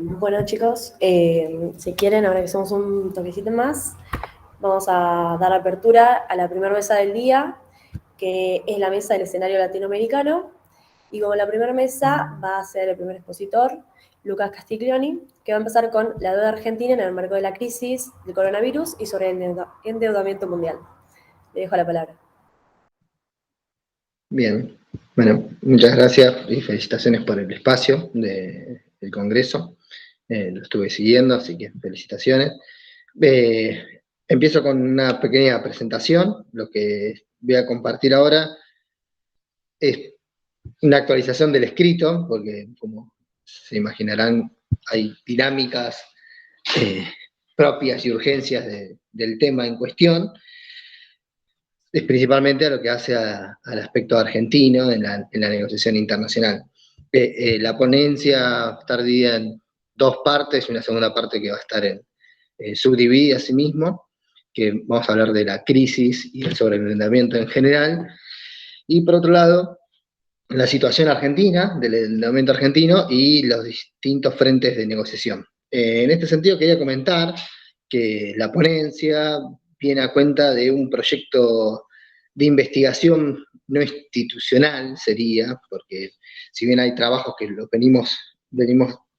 Bueno, chicos, si quieren, ahora que somos un toquecito más, vamos a dar apertura a la primera mesa del día, que es la mesa del escenario latinoamericano. Y como la primera mesa va a ser el primer expositor, Lucas Castiglioni, que va a empezar con la deuda argentina en el marco de la crisis del coronavirus y sobre el endeudamiento mundial. Le dejo la palabra. Bien, bueno, muchas gracias y felicitaciones por el espacio del Congreso. Lo estuve siguiendo, así que felicitaciones. Empiezo con una pequeña presentación. Lo que voy a compartir ahora es una actualización del escrito, porque como se imaginarán, hay dinámicas propias y urgencias del tema en cuestión. Es principalmente a lo que hace al aspecto argentino en la negociación internacional. La ponencia va a estar dividida en dos partes, una segunda parte que va a estar subdividida a sí mismo, que vamos a hablar de la crisis y el sobreendeudamiento en general, y por otro lado, la situación argentina, del endeudamiento argentino y los distintos frentes de negociación. En este sentido quería comentar que la ponencia viene a cuenta de un proyecto de investigación no institucional, sería, porque si bien hay trabajos que los venimos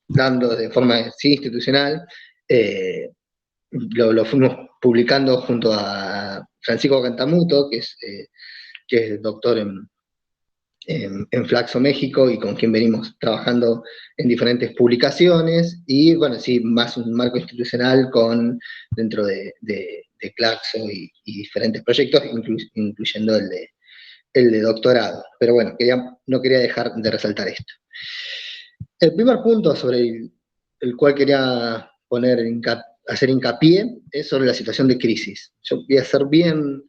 dando de forma sí institucional, lo fuimos publicando junto a Francisco Cantamuto, que es doctor en Flaxo, México, y con quien venimos trabajando en diferentes publicaciones, y bueno, sí, más un marco institucional dentro de Claxo y diferentes proyectos, incluyendo el de doctorado. Pero bueno, no quería dejar de resaltar esto. El primer punto sobre el cual quería hacer hincapié es sobre la situación de crisis. Yo voy a ser bien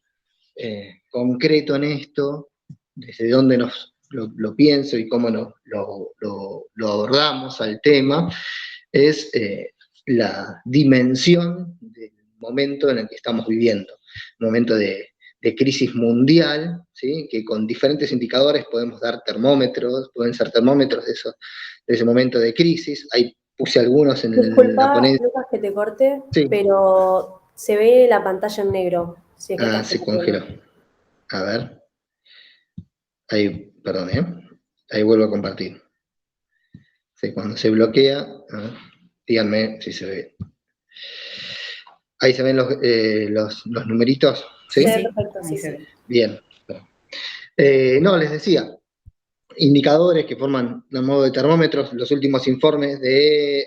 concreto en esto, desde dónde lo pienso y cómo lo abordamos al tema, es la dimensión del momento en el que estamos viviendo, un momento de crisis mundial, ¿sí? Que con diferentes indicadores podemos dar termómetros, pueden ser termómetros de ese momento de crisis. Ahí puse algunos en la Disculpa, ponencia. Lucas, que te corte, Sí, pero se ve la pantalla en negro, si es que estás se escuchando. congeló. A ver, ahí, perdón, ahí vuelvo a compartir. Sí, cuando se bloquea, díganme si se ve. Ahí se ven los numeritos, ¿sí? Se ve perfecto, sí, sí. Bien. No, les decía, indicadores que forman a modo de termómetros, los últimos informes de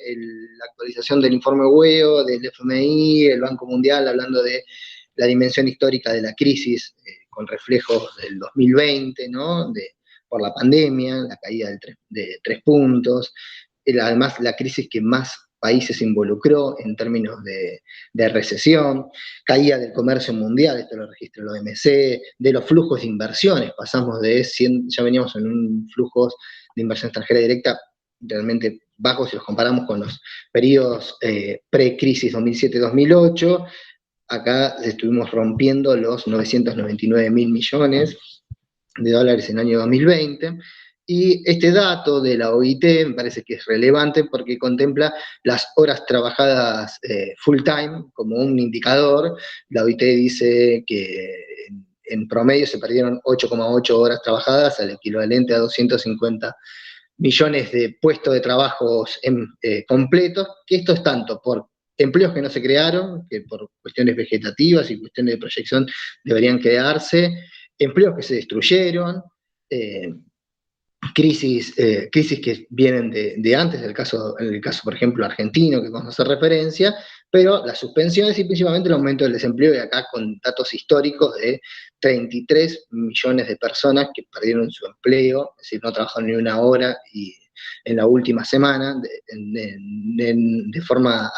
la actualización del informe WEO, del FMI, el Banco Mundial, hablando de la dimensión histórica de la crisis, con reflejos del 2020, ¿no? Por la pandemia, la caída de 3 puntos, además la crisis que más países involucró en términos de recesión, caída del comercio mundial, esto lo registra el OMC, de los flujos de inversiones, pasamos ya veníamos en un flujo de inversión extranjera directa realmente bajos si los comparamos con los periodos pre-crisis 2007-2008, acá estuvimos rompiendo los 999 mil millones de dólares en el año 2020, y este dato de la OIT me parece que es relevante porque contempla las horas trabajadas full time como un indicador. La OIT dice que en promedio se perdieron 8,8 horas trabajadas, al equivalente a 250 millones de puestos de trabajo completos, que esto es tanto por empleos que no se crearon, que por cuestiones vegetativas y cuestiones de proyección deberían quedarse, empleos que se destruyeron, crisis que vienen de antes, en el caso, por ejemplo, argentino, que vamos a hacer referencia, pero las suspensiones y principalmente el aumento del desempleo, y acá con datos históricos de 33 millones de personas que perdieron su empleo, es decir, no trabajaron ni una hora y en la última semana de forma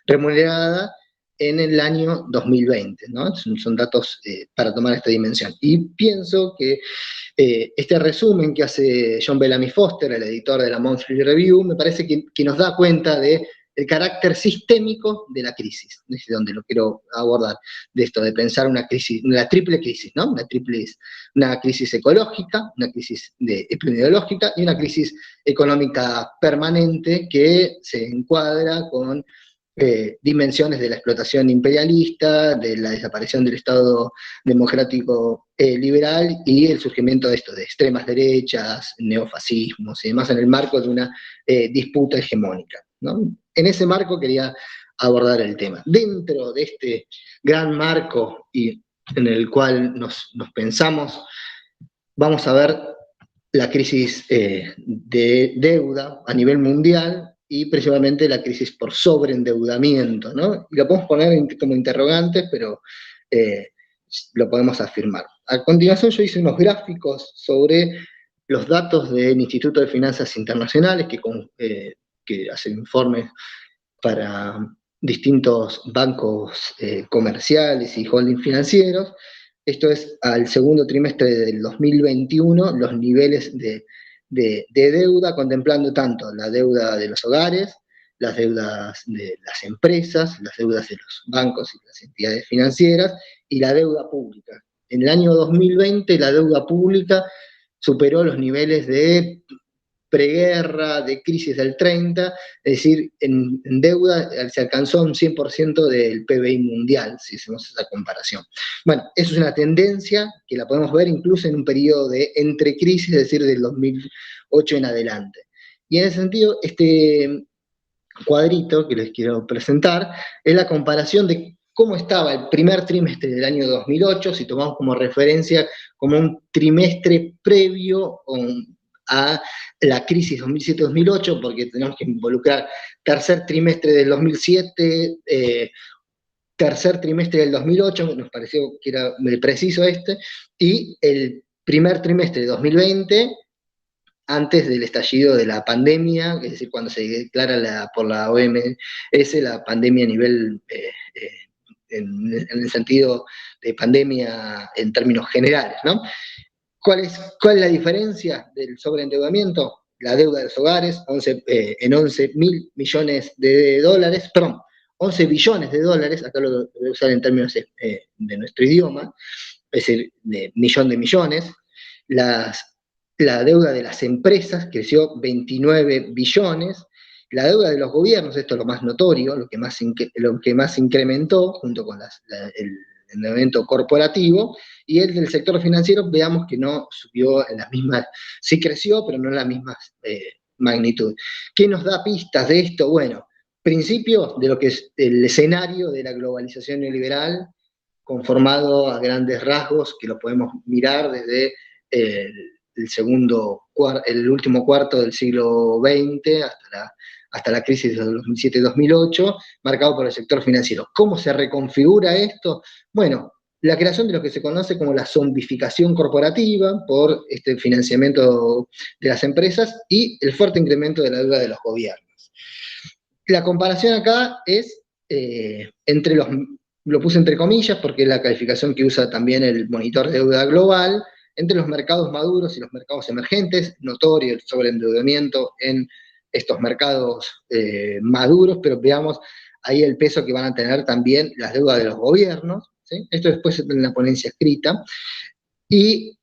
remunerada en el año 2020, ¿no? Son datos para tomar esta dimensión. Y pienso que este resumen que hace John Bellamy Foster, el editor de la Monthly Review, me parece que nos da cuenta de el carácter sistémico de la crisis, desde donde lo quiero abordar, de esto, de pensar una crisis, la triple crisis, ¿no? Una crisis ecológica, una crisis epidemiológica y una crisis económica permanente que se encuadra con dimensiones de la explotación imperialista, de la desaparición del Estado democrático liberal y el surgimiento de esto, de extremas derechas, neofascismos y demás en el marco de una disputa hegemónica, ¿no? En ese marco quería abordar el tema. Dentro de este gran marco y en el cual nos pensamos, vamos a ver la crisis de deuda a nivel mundial y principalmente la crisis por sobreendeudamiento, ¿no? Y lo podemos poner como interrogantes, pero lo podemos afirmar. A continuación yo hice unos gráficos sobre los datos del Instituto de Finanzas Internacionales que hace informes para distintos bancos comerciales y holding financieros. Esto es al segundo trimestre del 2021, los niveles de deuda, contemplando tanto la deuda de los hogares, las deudas de las empresas, las deudas de los bancos y las entidades financieras, y la deuda pública. En el año 2020 la deuda pública superó los niveles de preguerra, de crisis del 30, es decir, en deuda se alcanzó un 100% del PBI mundial, si hacemos esa comparación. Bueno, eso es una tendencia que la podemos ver incluso en un periodo de entrecrisis, es decir, del 2008 en adelante. Y en ese sentido, este cuadrito que les quiero presentar es la comparación de cómo estaba el primer trimestre del año 2008, si tomamos como referencia como un trimestre previo a la crisis 2007-2008, porque tenemos que involucrar tercer trimestre del 2007, tercer trimestre del 2008, nos pareció que era preciso y el primer trimestre de 2020, antes del estallido de la pandemia, es decir, cuando se declara por la OMS la pandemia a nivel, en el sentido de pandemia en términos generales, ¿no? ¿Cuál es la diferencia del sobreendeudamiento? La deuda de los hogares en 11 mil millones de dólares, perdón, 11 billones de dólares, acá lo voy a usar en términos de nuestro idioma, es decir, de millón de millones. La deuda de las empresas creció 29 billones. La deuda de los gobiernos, esto es lo más notorio, lo que más incrementó, junto con el endeudamiento corporativo, y el del sector financiero, veamos que no subió en las mismas, sí creció, pero no en la misma magnitud. ¿Qué nos da pistas de esto? Bueno, principio de lo que es el escenario de la globalización neoliberal, conformado a grandes rasgos, que lo podemos mirar desde el último cuarto del siglo XX hasta la crisis del 2007-2008, marcado por el sector financiero. ¿Cómo se reconfigura esto? Bueno, la creación de lo que se conoce como la zombificación corporativa por este financiamiento de las empresas y el fuerte incremento de la deuda de los gobiernos. La comparación acá es lo puse entre comillas porque es la calificación que usa también el monitor de deuda global, entre los mercados maduros y los mercados emergentes, notorio el sobreendeudamiento en estos mercados maduros, pero veamos ahí el peso que van a tener también las deudas de los gobiernos, ¿sí? Esto después en la ponencia escrita, y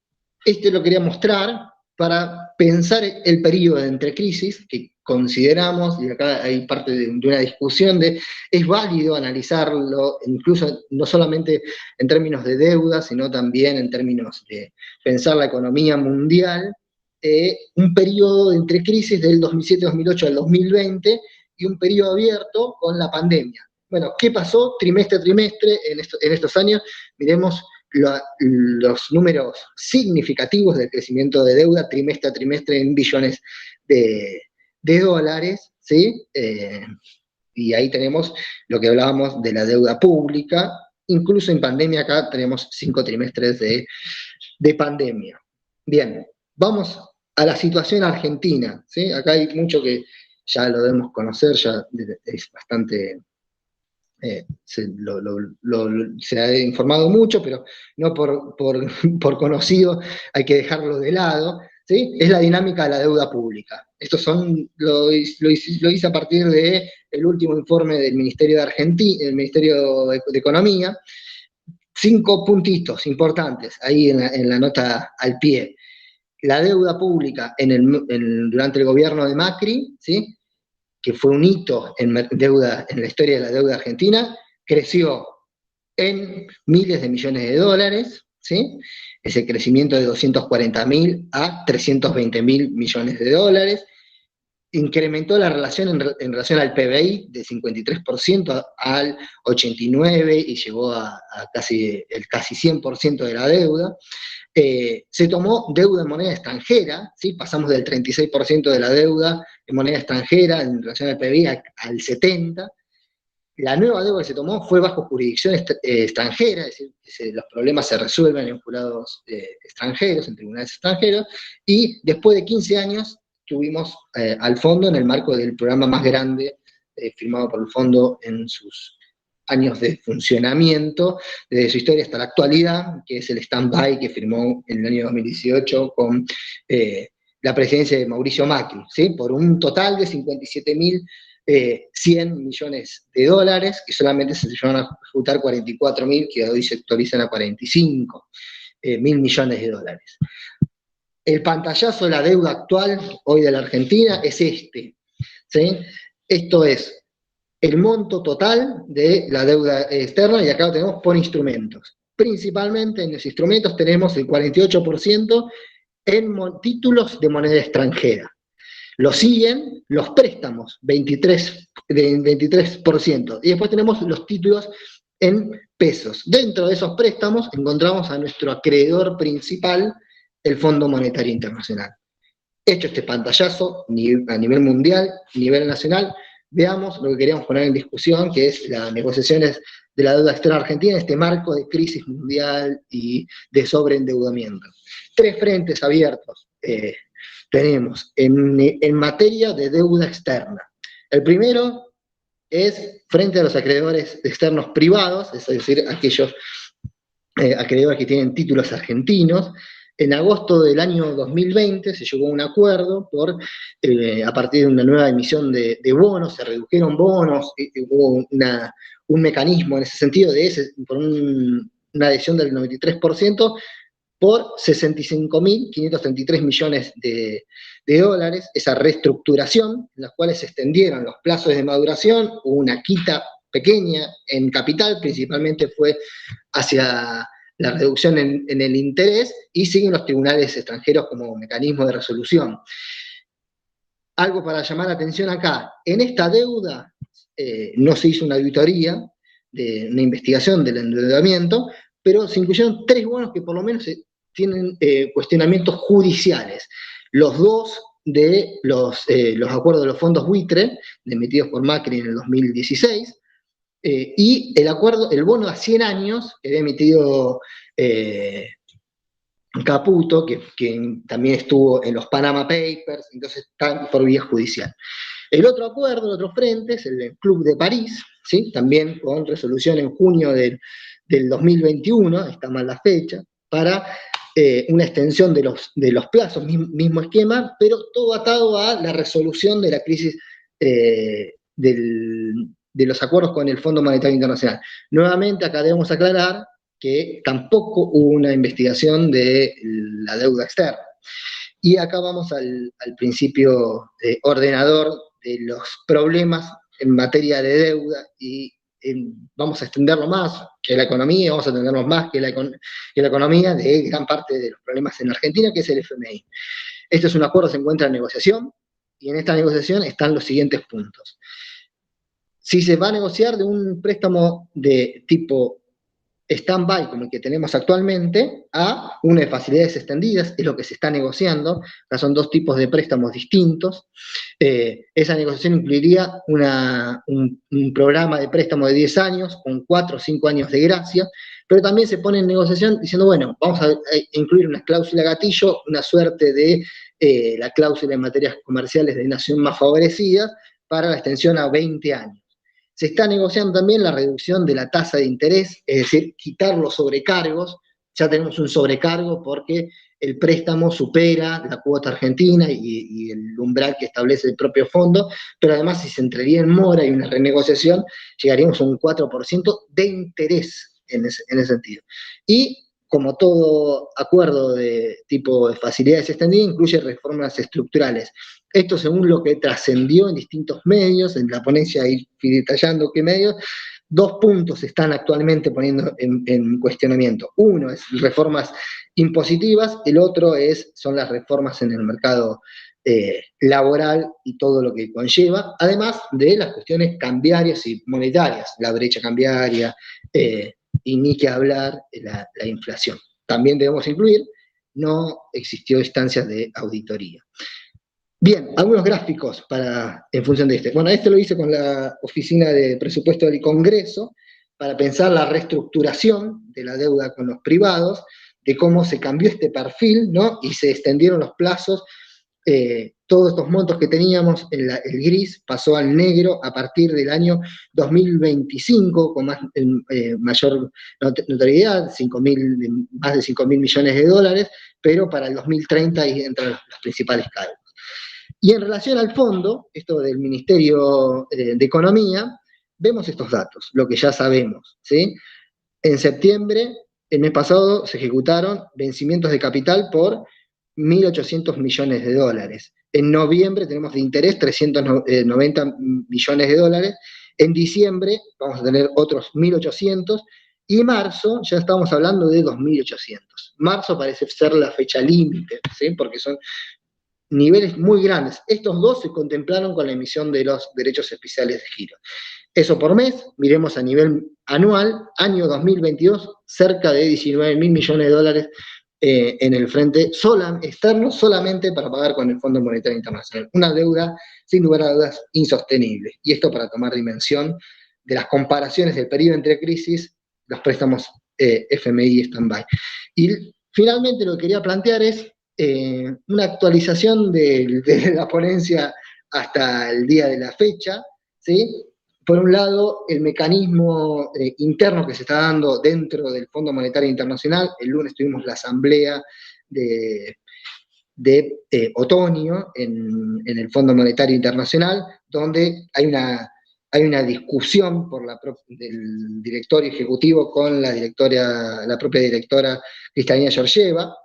lo quería mostrar para pensar el periodo de entrecrisis, que consideramos, y acá hay parte de una discusión es válido analizarlo, incluso no solamente en términos de deuda, sino también en términos de pensar la economía mundial, un periodo de entrecrisis del 2007-2008 al 2020 y un periodo abierto con la pandemia. Bueno, ¿qué pasó trimestre a trimestre en estos años? Miremos los números significativos del crecimiento de deuda trimestre a trimestre en billones de dólares, ¿sí? Y ahí tenemos lo que hablábamos de la deuda pública, incluso en pandemia acá tenemos 5 trimestres de pandemia. Bien, vamos a la situación argentina, ¿sí? Acá hay mucho que ya lo debemos conocer, ya es bastante... se ha informado mucho, pero no por conocido hay que dejarlo de lado. ¿sí? Es la dinámica de la deuda pública. Lo hice a partir del último informe del Ministerio de Argentina, el Ministerio de Economía. 5 puntitos importantes ahí en la nota al pie. La deuda pública durante el gobierno de Macri, ¿sí? Que fue un hito en la historia de la deuda argentina, creció en miles de millones de dólares, ¿sí? Ese crecimiento de 240.000 a 320.000 millones de dólares, incrementó la relación en relación al PBI de 53% al 89% y llegó a el casi 100% de la deuda. Se tomó deuda en moneda extranjera, ¿sí? Pasamos del 36% de la deuda en moneda extranjera en relación al PBI al 70%. La nueva deuda que se tomó fue bajo jurisdicción extranjera, es decir, los problemas se resuelven en jurados extranjeros, en tribunales extranjeros, y después de 15 años tuvimos al fondo en el marco del programa más grande firmado por el fondo en sus años de funcionamiento, desde su historia hasta la actualidad, que es el stand-by que firmó en el año 2018 con la presidencia de Mauricio Macri, ¿sí? Por un total de 57.100 millones de dólares, que solamente se llevan a ejecutar 44.000, que hoy se actualizan a 45.000 millones de dólares. El pantallazo de la deuda actual hoy de la Argentina es este, ¿sí? Esto es el monto total de la deuda externa, y acá lo tenemos por instrumentos. Principalmente en los instrumentos tenemos el 48% en títulos de moneda extranjera. Lo siguen los préstamos, 23%. Y después tenemos los títulos en pesos. Dentro de esos préstamos encontramos a nuestro acreedor principal, el Fondo Monetario Internacional. Hecho este pantallazo a nivel mundial, a nivel nacional, veamos lo que queríamos poner en discusión, que es las negociaciones de la deuda externa argentina en este marco de crisis mundial y de sobreendeudamiento. 3 frentes abiertos tenemos en materia de deuda externa. El primero es frente a los acreedores externos privados, es decir, aquellos acreedores que tienen títulos argentinos. En agosto del año 2020 se llegó a un acuerdo a partir de una nueva emisión de bonos, se redujeron bonos, hubo un mecanismo en ese sentido por una adhesión del 93%, por 65.533 millones de dólares, esa reestructuración, en las cuales se extendieron los plazos de maduración, hubo una quita pequeña en capital, principalmente fue hacia la reducción en el interés, y siguen los tribunales extranjeros como mecanismo de resolución. Algo para llamar la atención acá, en esta deuda no se hizo una auditoría, una investigación del endeudamiento, pero se incluyeron 3 bonos que por lo menos tienen cuestionamientos judiciales. Los 2 de los acuerdos de los fondos buitre, emitidos por Macri en el 2016, y el bono a 100 años, que había emitido Caputo, que también estuvo en los Panama Papers, entonces está por vía judicial. El otro acuerdo, el otro frente, es el del Club de París, ¿sí? También con resolución en junio del 2021, está mal la fecha, para una extensión de los plazos, mismo esquema, pero todo atado a la resolución de la crisis de los acuerdos con el Fondo Monetario Internacional. Nuevamente, acá debemos aclarar que tampoco hubo una investigación de la deuda externa. Y acá vamos al principio ordenador de los problemas en materia de deuda, y vamos a extenderlo más que la economía, vamos a extendernos más que la economía de gran parte de los problemas en Argentina, que es el FMI. Este es un acuerdo que se encuentra en negociación, y en esta negociación están los siguientes puntos. Si se va a negociar de un préstamo de tipo stand-by, como el que tenemos actualmente, a una de facilidades extendidas, es lo que se está negociando. Acá son 2 tipos de préstamos distintos. Esa negociación incluiría un programa de préstamo de 10 años, con 4 o 5 años de gracia, pero también se pone en negociación diciendo, bueno, vamos a incluir una cláusula gatillo, una suerte de la cláusula en materias comerciales de nación más favorecida, para la extensión a 20 años. Se está negociando también la reducción de la tasa de interés, es decir, quitar los sobrecargos. Ya tenemos un sobrecargo porque el préstamo supera la cuota argentina y el umbral que establece el propio fondo, pero además si se entraría en mora y una renegociación, llegaríamos a un 4% de interés en ese sentido. Y como todo acuerdo de tipo de facilidades extendidas, incluye reformas estructurales. Esto según lo que trascendió en distintos medios, en la ponencia ir detallando qué medios, 2 puntos se están actualmente poniendo en cuestionamiento. Uno es reformas impositivas, el otro son las reformas en el mercado laboral y todo lo que conlleva, además de las cuestiones cambiarias y monetarias, la brecha cambiaria, y ni que hablar la inflación. También debemos incluir, no existió instancias de auditoría. Bien, algunos gráficos en función de este. Bueno, este lo hice con la Oficina de Presupuesto del Congreso para pensar la reestructuración de la deuda con los privados, de cómo se cambió este perfil, ¿no? Y se extendieron los plazos. Todos estos montos que teníamos, el gris pasó al negro a partir del año 2025, con mayor notoriedad, más de 5.000 millones de dólares, pero para el 2030 ahí entran los principales cálculos. Y en relación al fondo, esto del Ministerio de Economía, vemos estos datos, lo que ya sabemos, ¿sí? En septiembre, el mes pasado, se ejecutaron vencimientos de capital por 1.800 millones de dólares. En noviembre tenemos de interés 390 millones de dólares. En diciembre vamos a tener otros 1.800. Y marzo ya estamos hablando de 2.800. Marzo parece ser la fecha límite, ¿sí? Porque son niveles muy grandes. Estos dos se contemplaron con la emisión de los derechos especiales de giro. Eso por mes, miremos a nivel anual, año 2022, cerca de 19.000 millones de dólares en el frente externo, solamente para pagar con el Fondo Monetario Internacional. Una deuda, sin lugar a dudas, insostenible. Y esto para tomar dimensión de las comparaciones del periodo entre crisis, los préstamos FMI y stand-by. Y finalmente lo que quería plantear es una actualización de la ponencia hasta el día de la fecha, ¿sí? Por un lado, el mecanismo interno que se está dando dentro del Fondo Monetario Internacional. El lunes tuvimos la asamblea de otoño en el Fondo Monetario Internacional, donde hay una discusión del directorio ejecutivo con la propia directora Kristalina Georgieva.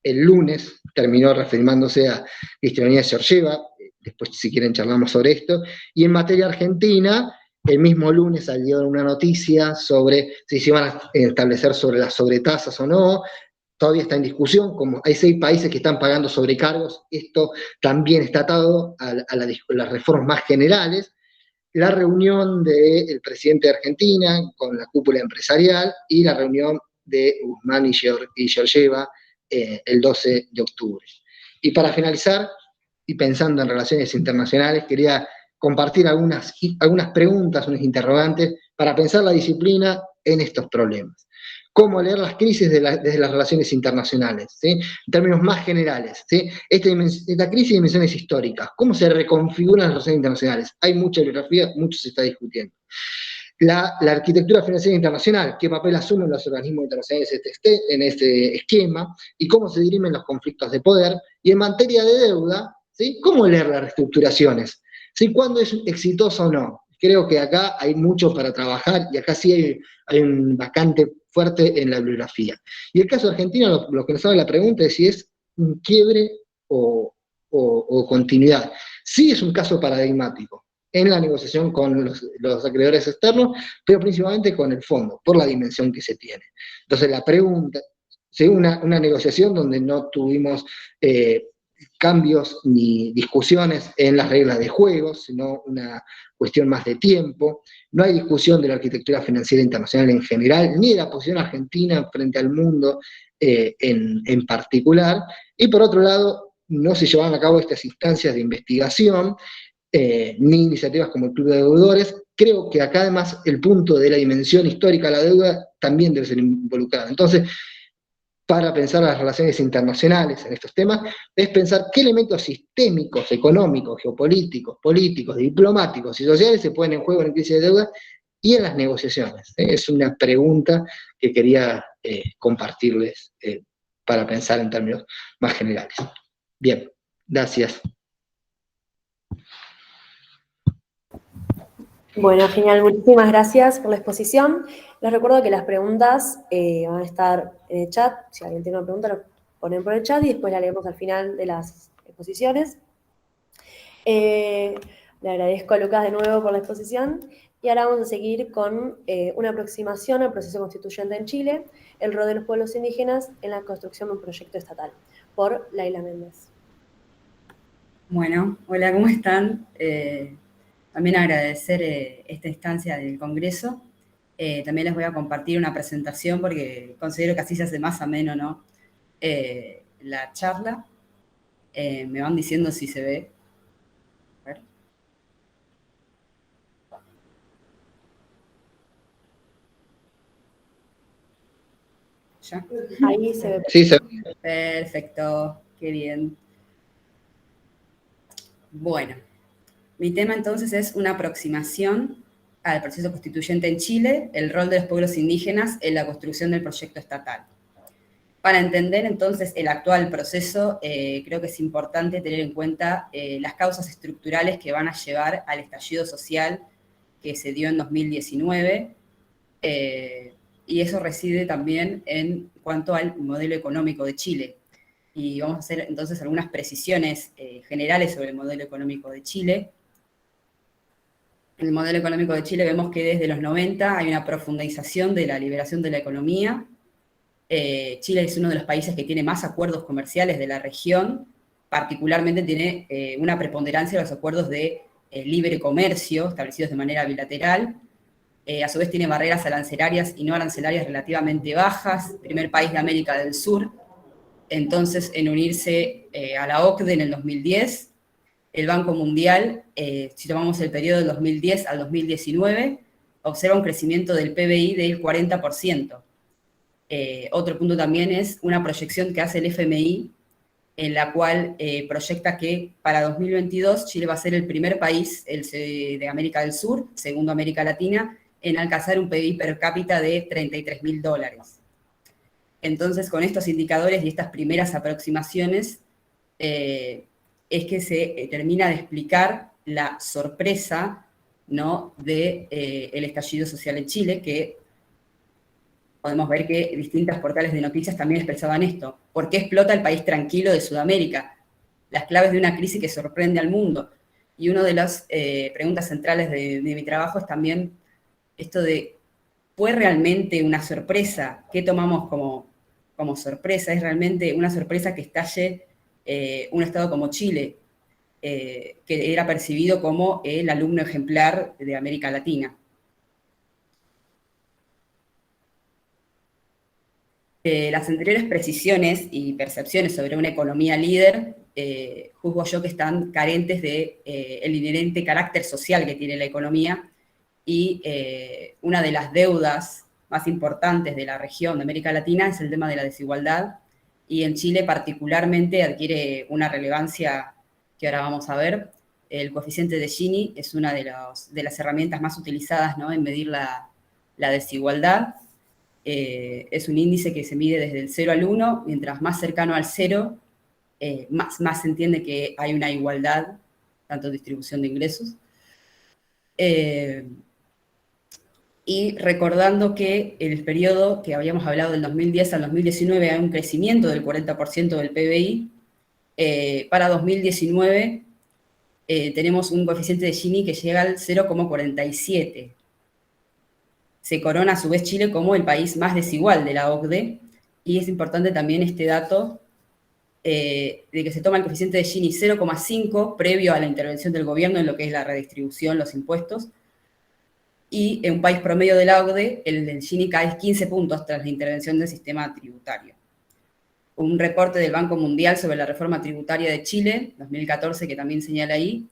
El lunes terminó reafirmándose a Kristalina Georgieva, después si quieren charlamos sobre esto, y en materia argentina, el mismo lunes salió una noticia sobre si se iban a establecer sobre las sobretasas o no. Todavía está en discusión, como hay 6 países que están pagando sobrecargos, esto también está atado a las reformas más generales. La reunión del presidente de Argentina con la cúpula empresarial y la reunión de Guzmán y Georgieva el 12 de octubre. Y para finalizar, y pensando en relaciones internacionales, quería compartir algunas preguntas, unos interrogantes, para pensar la disciplina en estos problemas. Cómo leer las crisis desde las relaciones internacionales, ¿sí? En términos más generales, ¿sí? Esta crisis de dimensiones históricas, ¿cómo se reconfiguran las relaciones internacionales? Hay mucha bibliografía, mucho se está discutiendo. La arquitectura financiera internacional, qué papel asumen los organismos internacionales en este esquema, y cómo se dirimen los conflictos de poder. Y en materia de deuda, ¿sí? ¿Cómo leer las reestructuraciones? ¿Sí? ¿Cuándo es exitoso o no? Creo que acá hay mucho para trabajar y acá sí hay un vacante fuerte en la bibliografía. Y el caso argentino, lo que nos hace la pregunta es si es un quiebre o continuidad. Sí es un caso paradigmático en la negociación con los acreedores externos, pero principalmente con el fondo, por la dimensión que se tiene. Entonces la pregunta, ¿sí? Una negociación donde no tuvimos cambios ni discusiones en las reglas de juego, sino una cuestión más de tiempo. No hay discusión de la arquitectura financiera internacional en general, ni de la posición argentina frente al mundo en particular. Y por otro lado, no se llevaban a cabo estas instancias de investigación, ni iniciativas como el Club de Deudores. Creo que acá además el punto de la dimensión histórica de la deuda también debe ser involucrado. Entonces, para pensar las relaciones internacionales en estos temas, es pensar qué elementos sistémicos, económicos, geopolíticos, políticos, diplomáticos y sociales se ponen en juego en crisis de deuda y en las negociaciones. Es una pregunta que quería compartirles para pensar en términos más generales. Bien, gracias. Bueno, genial, muchísimas gracias por la exposición. Les recuerdo que las preguntas van a estar en el chat. Si alguien tiene una pregunta, lo ponen por el chat y después la leemos al final de las exposiciones. Le agradezco a Lucas de nuevo por la exposición y ahora vamos a seguir con una aproximación al proceso constituyente en Chile, el rol de los pueblos indígenas en la construcción de un proyecto estatal, por Laila Méndez. Bueno, hola, ¿cómo están? También agradecer esta instancia del Congreso. También les voy a compartir una presentación porque considero que así se hace más ameno, ¿no? La charla. Me van diciendo si se ve. A ver. ¿Ya? Ahí se ve. Sí, se ve. Perfecto, qué bien. Bueno, mi tema entonces es una aproximación al proceso constituyente en Chile, el rol de los pueblos indígenas en la construcción del proyecto estatal. Para entender entonces el actual proceso, creo que es importante tener en cuenta las causas estructurales que van a llevar al estallido social que se dio en 2019, y eso reside también en cuanto al modelo económico de Chile. Y vamos a hacer entonces algunas precisiones generales sobre el modelo económico de Chile. En el modelo económico de Chile vemos que desde los 90 hay una profundización de la liberación de la economía. Chile es uno de los países que tiene más acuerdos comerciales de la región, particularmente tiene una preponderancia de los acuerdos de libre comercio establecidos de manera bilateral. A su vez tiene barreras arancelarias y no arancelarias relativamente bajas, primer país de América del Sur, entonces en unirse a la OCDE en el 2010, el Banco Mundial, si tomamos el periodo del 2010 al 2019, observa un crecimiento del PBI del 40%. Otro punto también es una proyección que hace el FMI, en la cual proyecta que para 2022 Chile va a ser el primer país de América del Sur, segundo América Latina, en alcanzar un PBI per cápita de $33.000. Entonces, con estos indicadores y estas primeras aproximaciones, es que se termina de explicar la sorpresa, ¿no?, del estallido social en Chile, que podemos ver que distintos portales de noticias también expresaban esto. ¿Por qué explota el país tranquilo de Sudamérica? Las claves de una crisis que sorprende al mundo. Y una de las preguntas centrales de mi trabajo es también esto de, ¿fue realmente una sorpresa? ¿Qué tomamos como sorpresa? ¿Es realmente una sorpresa que estalle un Estado como Chile, que era percibido como el alumno ejemplar de América Latina? Las anteriores precisiones y percepciones sobre una economía líder, juzgo yo que están carentes de el inherente carácter social que tiene la economía, y una de las deudas más importantes de la región de América Latina es el tema de la desigualdad, y en Chile particularmente adquiere una relevancia que ahora vamos a ver. El coeficiente de Gini es una de las herramientas más utilizadas, ¿no?, en medir la desigualdad. Es un índice que se mide desde el 0 al 1, mientras más cercano al 0, más se entiende que hay una igualdad, tanto en distribución de ingresos. Y recordando que en el periodo que habíamos hablado del 2010 al 2019 hay un crecimiento del 40% del PBI, para 2019 tenemos un coeficiente de Gini que llega al 0,47. Se corona a su vez Chile como el país más desigual de la OCDE, y es importante también este dato de que se toma el coeficiente de Gini 0,5 previo a la intervención del gobierno en lo que es la redistribución, los impuestos, y en un país promedio de la OCDE el Gini cae 15 puntos tras la intervención del sistema tributario. Un reporte del Banco Mundial sobre la reforma tributaria de Chile, 2014, que también señala ahí,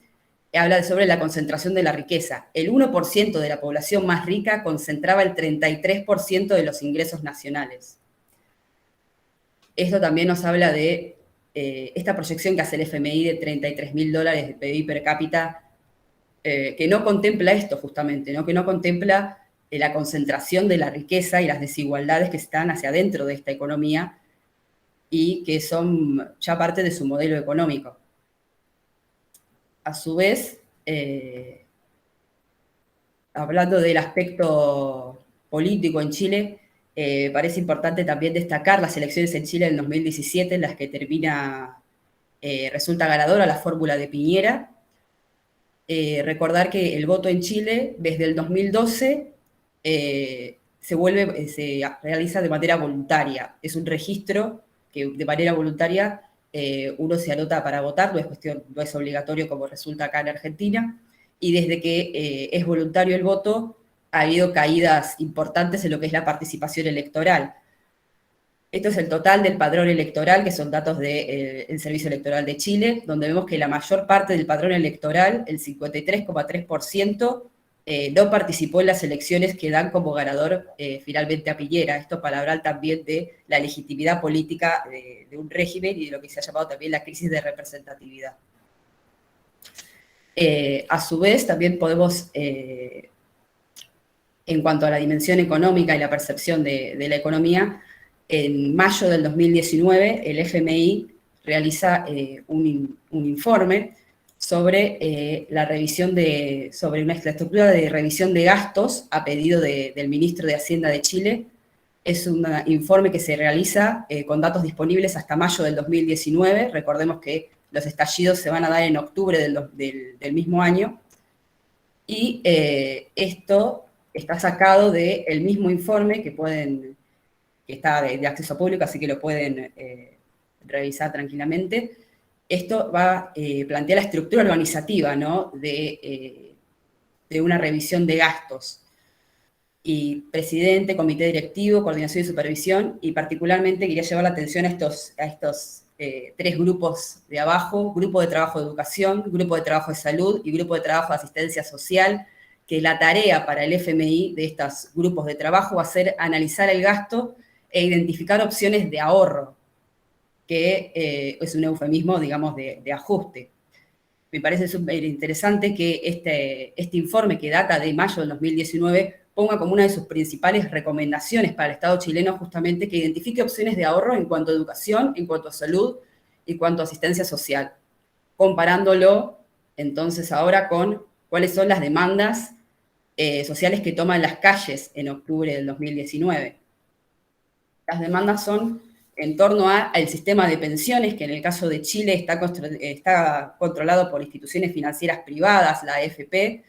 habla sobre la concentración de la riqueza. El 1% de la población más rica concentraba el 33% de los ingresos nacionales. Esto también nos habla de esta proyección que hace el FMI de $33.000 de PIB per cápita, que no contempla esto justamente, ¿no?, que no contempla la concentración de la riqueza y las desigualdades que están hacia adentro de esta economía, y que son ya parte de su modelo económico. A su vez, hablando del aspecto político en Chile, parece importante también destacar las elecciones en Chile del 2017, en las que resulta ganadora la fórmula de Piñera. Recordar que el voto en Chile, desde el 2012, se realiza de manera voluntaria. Es un registro que de manera voluntaria uno se anota para votar, no es obligatorio como resulta acá en Argentina, y desde que es voluntario el voto, ha habido caídas importantes en lo que es la participación electoral. Esto es el total del padrón electoral, que son datos del Servicio Electoral de Chile, donde vemos que la mayor parte del padrón electoral, el 53,3%, no participó en las elecciones que dan como ganador finalmente a Piñera. Esto para hablar también de la legitimidad política de un régimen y de lo que se ha llamado también la crisis de representatividad. A su vez, también podemos, en cuanto a la dimensión económica y la percepción de la economía, en mayo del 2019 el FMI realiza un informe sobre sobre una estructura de revisión de gastos a pedido del ministro de Hacienda de Chile. Es un informe que se realiza con datos disponibles hasta mayo del 2019. Recordemos que los estallidos se van a dar en octubre del mismo año. Y esto está sacado del mismo informe que está de acceso público, así que lo pueden revisar tranquilamente. Esto plantea la estructura organizativa, ¿no?, de una revisión de gastos. Y presidente, comité directivo, coordinación y supervisión, y particularmente quería llevar la atención a estos tres grupos de abajo: grupo de trabajo de educación, grupo de trabajo de salud y grupo de trabajo de asistencia social, que la tarea para el FMI de estos grupos de trabajo va a ser analizar el gasto e identificar opciones de ahorro, que es un eufemismo, digamos, de ajuste. Me parece súper interesante que este informe, que data de mayo del 2019, ponga como una de sus principales recomendaciones para el Estado chileno justamente que identifique opciones de ahorro en cuanto a educación, en cuanto a salud y en cuanto a asistencia social, comparándolo entonces ahora con cuáles son las demandas sociales que toman las calles en octubre del 2019. Las demandas son en torno al sistema de pensiones, que en el caso de Chile está controlado por instituciones financieras privadas, la AFP,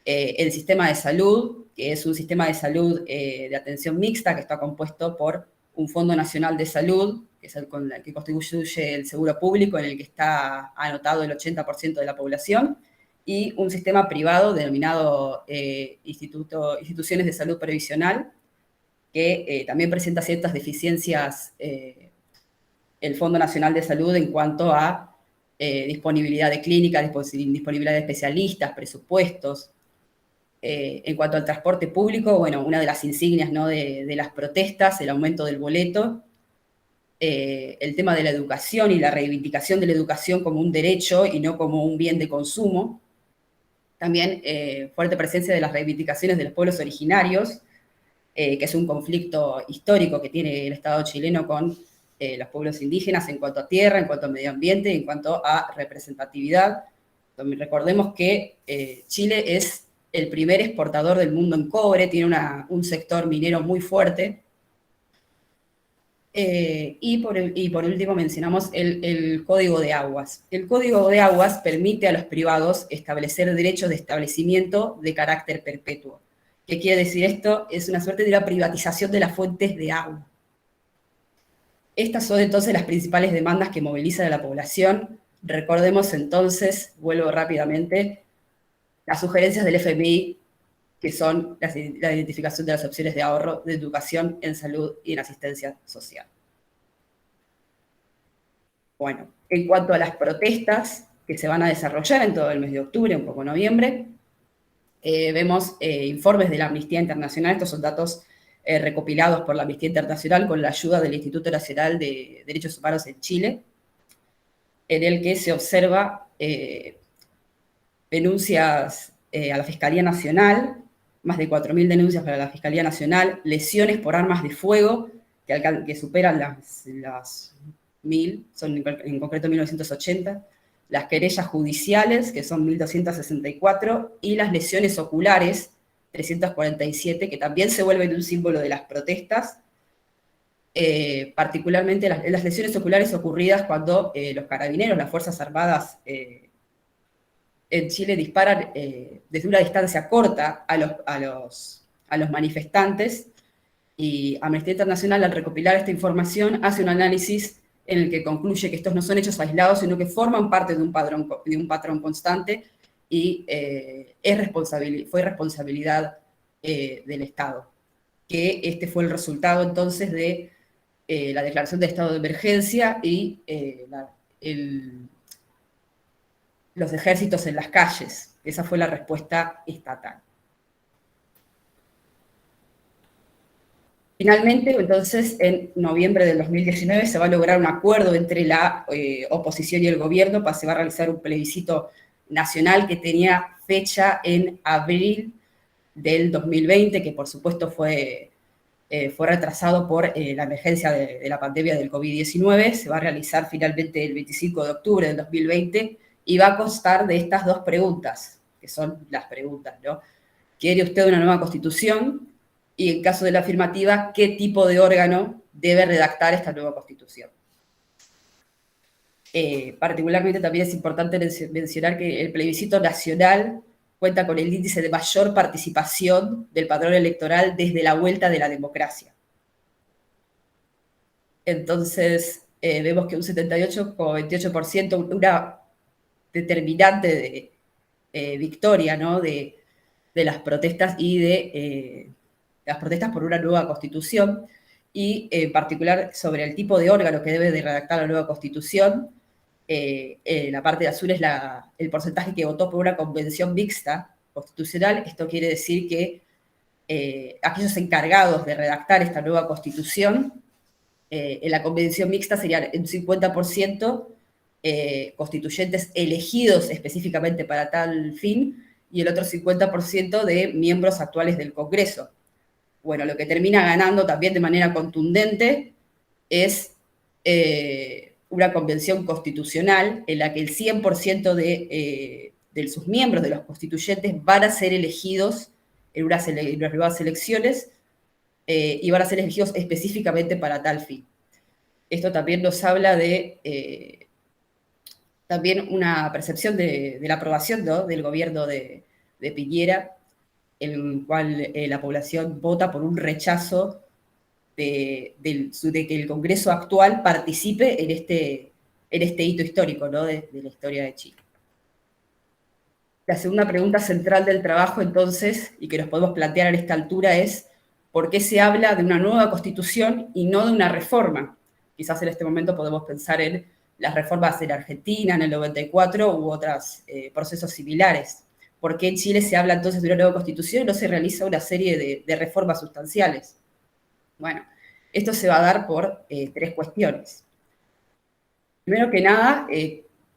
el sistema de salud, que es un sistema de salud de atención mixta, que está compuesto por un Fondo Nacional de Salud, que es el que constituye el seguro público, en el que está anotado el 80% de la población, y un sistema privado denominado Instituciones de Salud Previsional, que también presenta ciertas deficiencias el Fondo Nacional de Salud en cuanto a disponibilidad de clínicas, disponibilidad de especialistas, presupuestos. En cuanto al transporte público, bueno, una de las insignias, ¿no?, de las protestas, el aumento del boleto, el tema de la educación y la reivindicación de la educación como un derecho y no como un bien de consumo. También fuerte presencia de las reivindicaciones de los pueblos originarios, que es un conflicto histórico que tiene el Estado chileno con los pueblos indígenas en cuanto a tierra, en cuanto a medio ambiente, en cuanto a representatividad. Recordemos que Chile es el primer exportador del mundo en cobre, tiene un sector minero muy fuerte. Y por último mencionamos el Código de Aguas. El Código de Aguas permite a los privados establecer derechos de establecimiento de carácter perpetuo. ¿Qué quiere decir esto? Es una suerte de la privatización de las fuentes de agua. Estas son entonces las principales demandas que movilizan a la población. Recordemos entonces, vuelvo rápidamente, las sugerencias del FMI, que son la identificación de las opciones de ahorro, de educación, en salud y en asistencia social. Bueno, en cuanto a las protestas que se van a desarrollar en todo el mes de octubre, un poco noviembre, vemos informes de la Amnistía Internacional. Estos son datos recopilados por la Amnistía Internacional con la ayuda del Instituto Nacional de Derechos Humanos en Chile, en el que se observa denuncias a la Fiscalía Nacional, más de 4.000 denuncias para la Fiscalía Nacional, lesiones por armas de fuego, que superan las 1.000, son en concreto 1980, las querellas judiciales, que son 1.264, y las lesiones oculares, 347, que también se vuelven un símbolo de las protestas, particularmente las lesiones oculares ocurridas cuando los carabineros, las Fuerzas Armadas en Chile disparan desde una distancia corta a los manifestantes, y Amnistía Internacional, al recopilar esta información, hace un análisis en el que concluye que estos no son hechos aislados, sino que forman parte de un patrón constante, y fue responsabilidad del Estado. Que este fue el resultado entonces de la declaración de estado de emergencia y los ejércitos en las calles. Esa fue la respuesta estatal. Finalmente, entonces, en noviembre del 2019 se va a lograr un acuerdo entre la oposición y el gobierno, se va a realizar un plebiscito nacional que tenía fecha en abril del 2020, que por supuesto fue retrasado por la emergencia de la pandemia del COVID-19. Se va a realizar finalmente el 25 de octubre del 2020 y va a constar de estas dos preguntas, que son las preguntas, ¿no? ¿Quiere usted una nueva constitución? Y en caso de la afirmativa, ¿qué tipo de órgano debe redactar esta nueva constitución? Particularmente también es importante mencionar que el plebiscito nacional cuenta con el índice de mayor participación del padrón electoral desde la vuelta de la democracia. Entonces, vemos que un 78,28%, una determinante de victoria, ¿no?, de las protestas y de las protestas por una nueva constitución, y en particular sobre el tipo de órgano que debe de redactar la nueva constitución. La parte de azul es el porcentaje que votó por una convención mixta constitucional. Esto quiere decir que aquellos encargados de redactar esta nueva constitución, en la convención mixta serían un 50% constituyentes elegidos específicamente para tal fin, y el otro 50% de miembros actuales del Congreso. Bueno, lo que termina ganando también de manera contundente es una convención constitucional en la que el 100% de sus miembros, de los constituyentes, van a ser elegidos en unas nuevas elecciones, y van a ser elegidos específicamente para tal fin. Esto también nos habla de también una percepción de la aprobación, ¿no?, del gobierno de Piñera, en el cual la población vota por un rechazo de que el Congreso actual participe en este hito histórico, ¿no?, de la historia de Chile. La segunda pregunta central del trabajo, entonces, y que nos podemos plantear a esta altura, es ¿por qué se habla de una nueva constitución y no de una reforma? Quizás en este momento podemos pensar en las reformas en Argentina, en el 94, u otros procesos similares. ¿Por qué en Chile se habla entonces de una nueva constitución y no se realiza una serie de reformas sustanciales? Bueno, esto se va a dar por tres cuestiones. Primero que nada,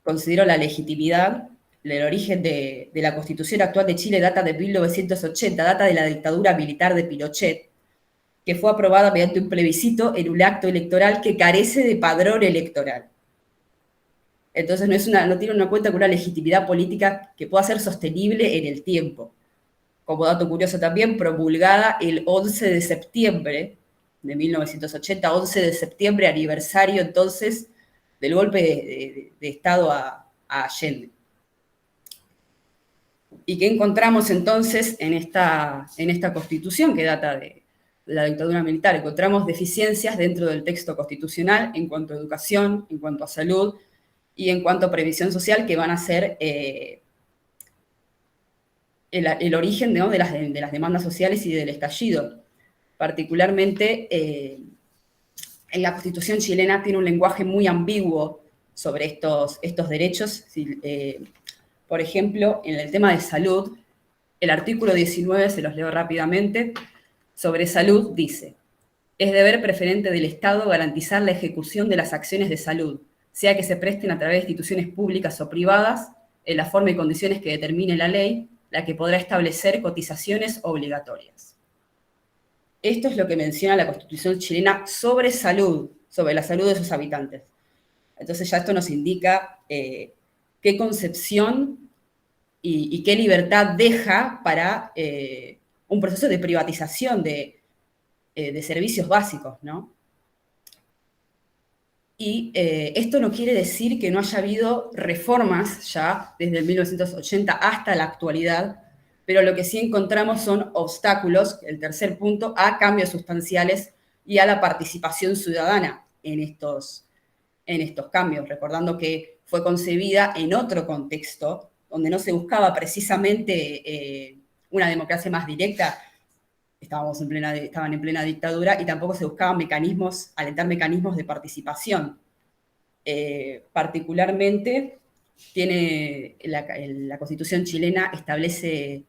considero la legitimidad. El origen de la Constitución actual de Chile data de 1980, data de la dictadura militar de Pinochet, que fue aprobada mediante un plebiscito en un acto electoral que carece de padrón electoral. Entonces no tiene una cuenta con una legitimidad política que pueda ser sostenible en el tiempo. Como dato curioso también, promulgada el 11 de septiembre de 1980, 11 de septiembre, aniversario entonces del golpe de Estado a Allende. ¿Y qué encontramos entonces en esta Constitución que data de la dictadura militar? Encontramos deficiencias dentro del texto constitucional en cuanto a educación, en cuanto a salud y en cuanto a previsión social, que van a ser el origen, ¿no?, de las demandas sociales y del estallido. Particularmente, en la Constitución chilena tiene un lenguaje muy ambiguo sobre estos derechos. Por ejemplo, en el tema de salud, el artículo 19, se los leo rápidamente, sobre salud dice: es deber preferente del Estado garantizar la ejecución de las acciones de salud, sea que se presten a través de instituciones públicas o privadas, en la forma y condiciones que determine la ley, la que podrá establecer cotizaciones obligatorias. esto es lo que menciona la Constitución chilena sobre salud, sobre la salud de sus habitantes. Entonces ya esto nos indica qué concepción y qué libertad deja para un proceso de privatización de servicios básicos, ¿no? Y esto no quiere decir que no haya habido reformas ya desde el 1980 hasta la actualidad, pero lo que sí encontramos son obstáculos, el tercer punto, a cambios sustanciales y a la participación ciudadana en estos cambios, recordando que fue concebida en otro contexto, donde no se buscaba precisamente una democracia más directa, estaban en plena dictadura, y tampoco se buscaban alentar mecanismos de participación. Particularmente, la Constitución chilena establece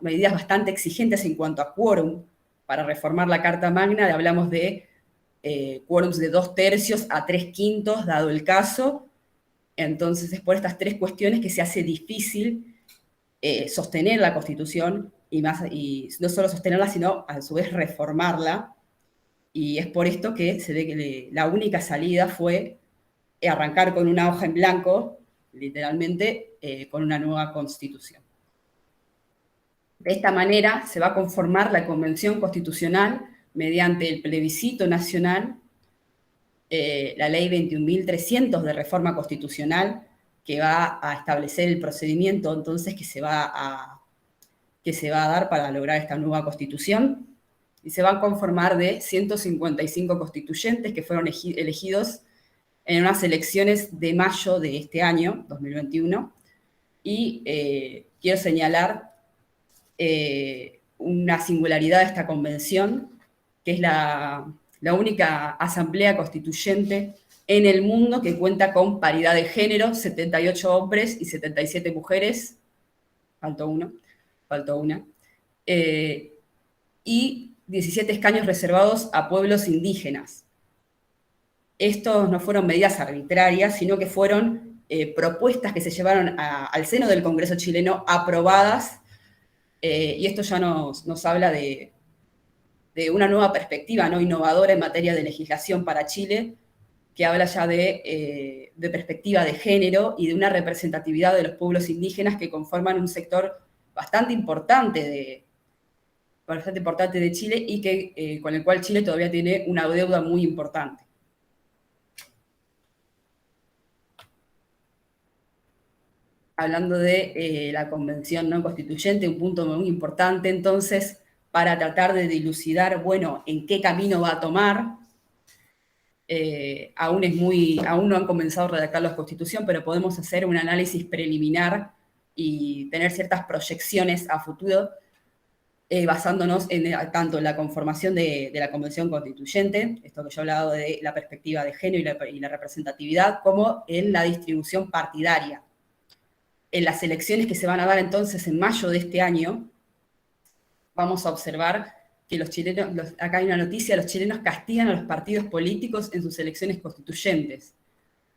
medidas bastante exigentes en cuanto a quórum. Para reformar la Carta Magna hablamos de quórums de 2/3 a 3/5, dado el caso. Entonces es por estas tres cuestiones que se hace difícil sostener la Constitución, y no solo sostenerla, sino a su vez reformarla. Y es por esto que se ve que la única salida fue arrancar con una hoja en blanco, literalmente, con una nueva Constitución. De esta manera se va a conformar la Convención Constitucional mediante el plebiscito nacional, la Ley 21.300 de reforma constitucional, que va a establecer el procedimiento entonces que se va a dar para lograr esta nueva Constitución, y se va a conformar de 155 constituyentes que fueron elegidos en unas elecciones de mayo de este año, 2021, y quiero señalar una singularidad de esta convención, que es la única asamblea constituyente en el mundo que cuenta con paridad de género, 78 hombres y 77 mujeres, faltó una, y 17 escaños reservados a pueblos indígenas. Estos no fueron medidas arbitrarias, sino que fueron propuestas que se llevaron al seno del Congreso chileno, aprobadas, y esto ya nos habla de una nueva perspectiva, ¿no?, innovadora en materia de legislación para Chile, que habla ya de perspectiva de género y de una representatividad de los pueblos indígenas que conforman un sector bastante importante de Chile, y con el cual Chile todavía tiene una deuda muy importante. Hablando de la Convención no Constituyente, un punto muy importante entonces para tratar de dilucidar, bueno, en qué camino va a tomar. Aún no han comenzado a redactar la Constitución, pero podemos hacer un análisis preliminar y tener ciertas proyecciones a futuro, basándonos tanto en la conformación de la Convención Constituyente, esto que yo he hablado de la perspectiva de género y la representatividad, como en la distribución partidaria. En las elecciones que se van a dar entonces en mayo de este año, vamos a observar que los chilenos, acá hay una noticia, los chilenos castigan a los partidos políticos en sus elecciones constituyentes.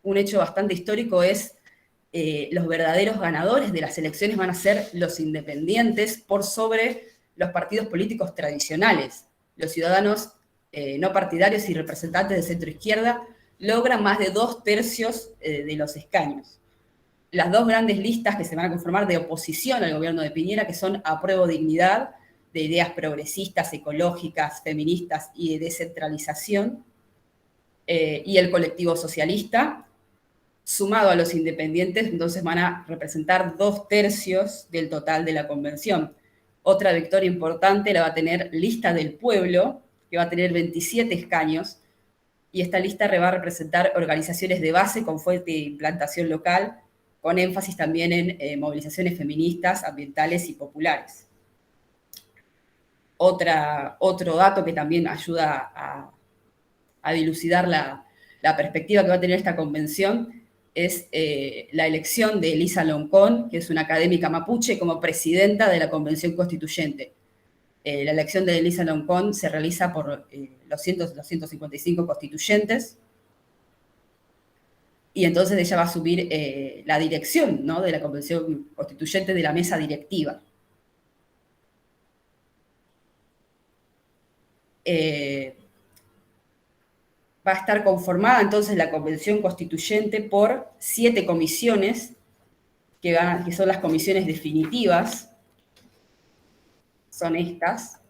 Un hecho bastante histórico es los verdaderos ganadores de las elecciones van a ser los independientes por sobre los partidos políticos tradicionales. Los ciudadanos no partidarios y representantes de centro-izquierda logran más de 2/3 de los escaños. Las dos grandes listas que se van a conformar de oposición al gobierno de Piñera, que son Apruebo Dignidad, de ideas progresistas, ecológicas, feministas y de descentralización, y el Colectivo Socialista, sumado a los independientes, entonces van a representar 2/3 del total de la convención. Otra victoria importante la va a tener Lista del Pueblo, que va a tener 27 escaños, y esta lista va a representar organizaciones de base con fuerte implantación local, con énfasis también en movilizaciones feministas, ambientales y populares. Otro dato que también ayuda a dilucidar la perspectiva que va a tener esta convención es la elección de Elisa Loncón, que es una académica mapuche, como presidenta de la Convención Constituyente. La elección de Elisa Loncón se realiza por los 155 constituyentes, y entonces ella va a asumir la dirección, ¿no?, de la Convención Constituyente, de la mesa directiva. va a estar conformada entonces la Convención Constituyente por 7 comisiones, que son las comisiones definitivas, son estas,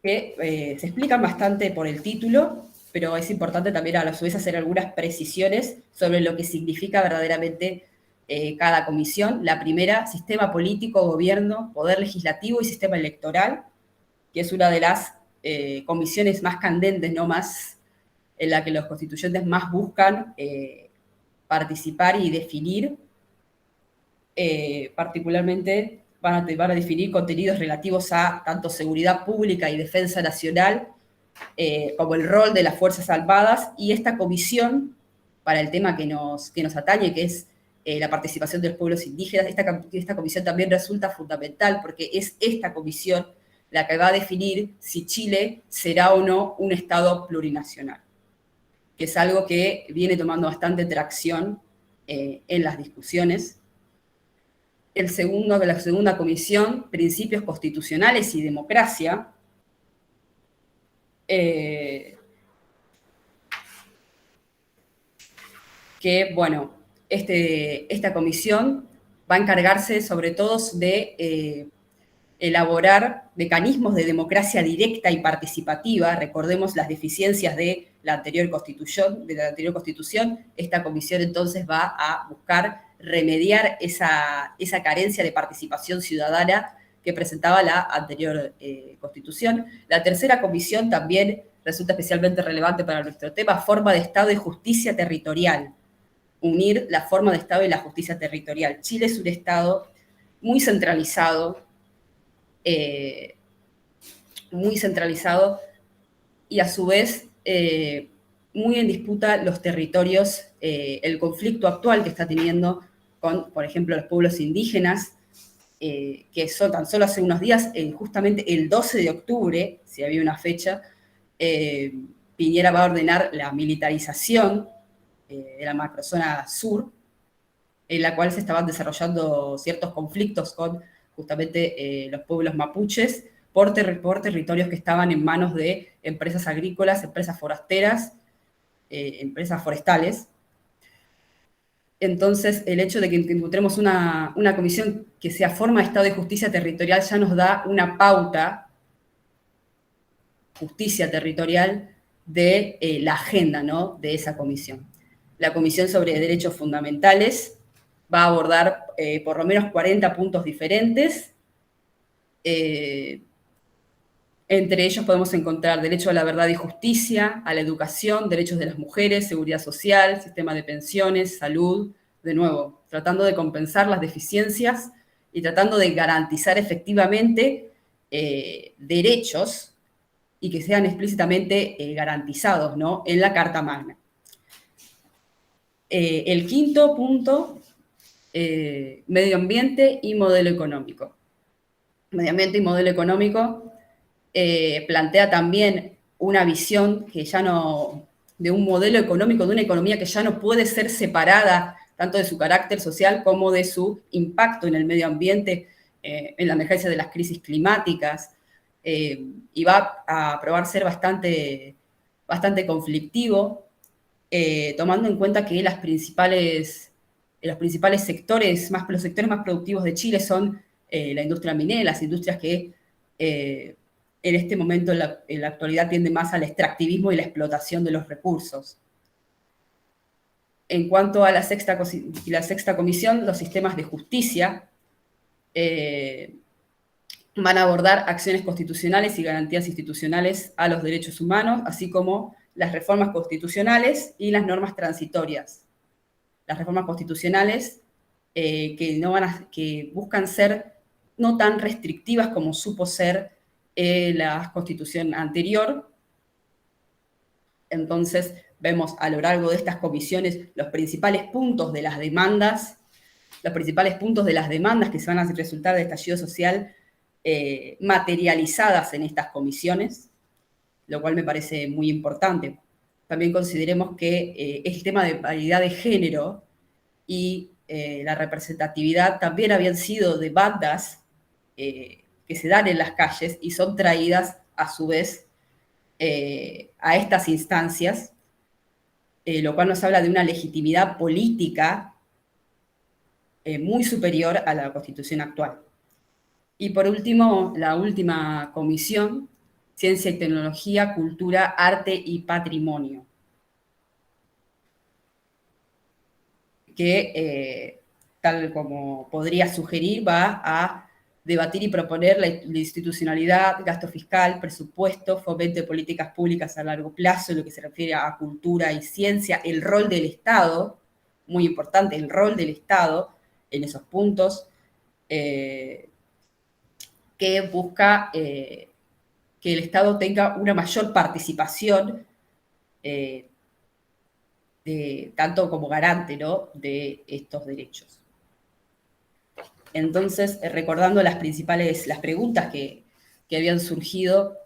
que se explican bastante por el título, pero es importante también a su vez hacer algunas precisiones sobre lo que significa verdaderamente cada comisión. La primera, sistema político, gobierno, poder legislativo y sistema electoral, que es una de las comisiones más candentes, ¿no? Más en la que los constituyentes más buscan participar y definir. Particularmente van a definir contenidos relativos a tanto seguridad pública y defensa nacional, como el rol de las Fuerzas Armadas, y esta comisión, para el tema que nos atañe, que es la participación de los pueblos indígenas, esta comisión también resulta fundamental, porque es esta comisión la que va a definir si Chile será o no un Estado plurinacional, que es algo que viene tomando bastante tracción en las discusiones. La segunda comisión, Principios Constitucionales y Democracia, que, bueno, esta comisión va a encargarse sobre todo de elaborar mecanismos de democracia directa y participativa. Recordemos las deficiencias de la anterior constitución. Esta comisión entonces va a buscar remediar esa carencia de participación ciudadana que presentaba la anterior constitución. La tercera comisión también resulta especialmente relevante para nuestro tema, forma de Estado y justicia territorial. Unir la forma de Estado y la justicia territorial. Chile es un Estado muy centralizado, y a su vez muy en disputa los territorios, el conflicto actual que está teniendo con, por ejemplo, los pueblos indígenas, que son tan solo hace unos días, justamente el 12 de octubre, si había una fecha, Piñera va a ordenar la militarización de la macrozona sur, en la cual se estaban desarrollando ciertos conflictos con justamente los pueblos mapuches por territorios que estaban en manos de empresas agrícolas, empresas forasteras, empresas forestales. Entonces, el hecho de que encontremos una comisión que sea forma de Estado y justicia territorial ya nos da una pauta, justicia territorial, de la agenda, ¿no?, de esa comisión. La Comisión sobre Derechos Fundamentales va a abordar por lo menos 40 puntos diferentes. Entre ellos podemos encontrar derecho a la verdad y justicia, a la educación, derechos de las mujeres, seguridad social, sistema de pensiones, salud, de nuevo, tratando de compensar las deficiencias y tratando de garantizar efectivamente derechos y que sean explícitamente garantizados, ¿no?, en la Carta Magna. El quinto punto, medio ambiente y modelo económico. Medio ambiente y modelo económico plantea también una visión que ya no, de un modelo económico, de una economía que ya no puede ser separada tanto de su carácter social como de su impacto en el medio ambiente, en la emergencia de las crisis climáticas, y va a probar ser bastante conflictivo, tomando en cuenta que los principales sectores, los sectores más productivos de Chile son la industria minera, las industrias que en este momento, en la actualidad, tiende más al extractivismo y la explotación de los recursos. En cuanto a la sexta comisión, los sistemas de justicia van a abordar acciones constitucionales y garantías institucionales a los derechos humanos, así como las reformas constitucionales y las normas transitorias. Las reformas constitucionales que buscan ser no tan restrictivas como supo ser la constitución anterior. Entonces, vemos a lo largo de estas comisiones los principales puntos de las demandas que se van a resultar de estallido social materializadas en estas comisiones, lo cual me parece muy importante. También consideremos que el tema de paridad de género y la representatividad también habían sido demandas que se dan en las calles y son traídas a su vez a estas instancias, lo cual nos habla de una legitimidad política muy superior a la Constitución actual. Y por último, la última comisión, Ciencia y Tecnología, Cultura, Arte y Patrimonio, que, tal como podría sugerir, va a debatir y proponer la institucionalidad, gasto fiscal, presupuesto, fomento de políticas públicas a largo plazo, en lo que se refiere a cultura y ciencia, el rol del Estado, muy importante, el rol del Estado en esos puntos, que busca que el Estado tenga una mayor participación, tanto como garante, ¿no?, de estos derechos. Entonces, recordando las preguntas que habían surgido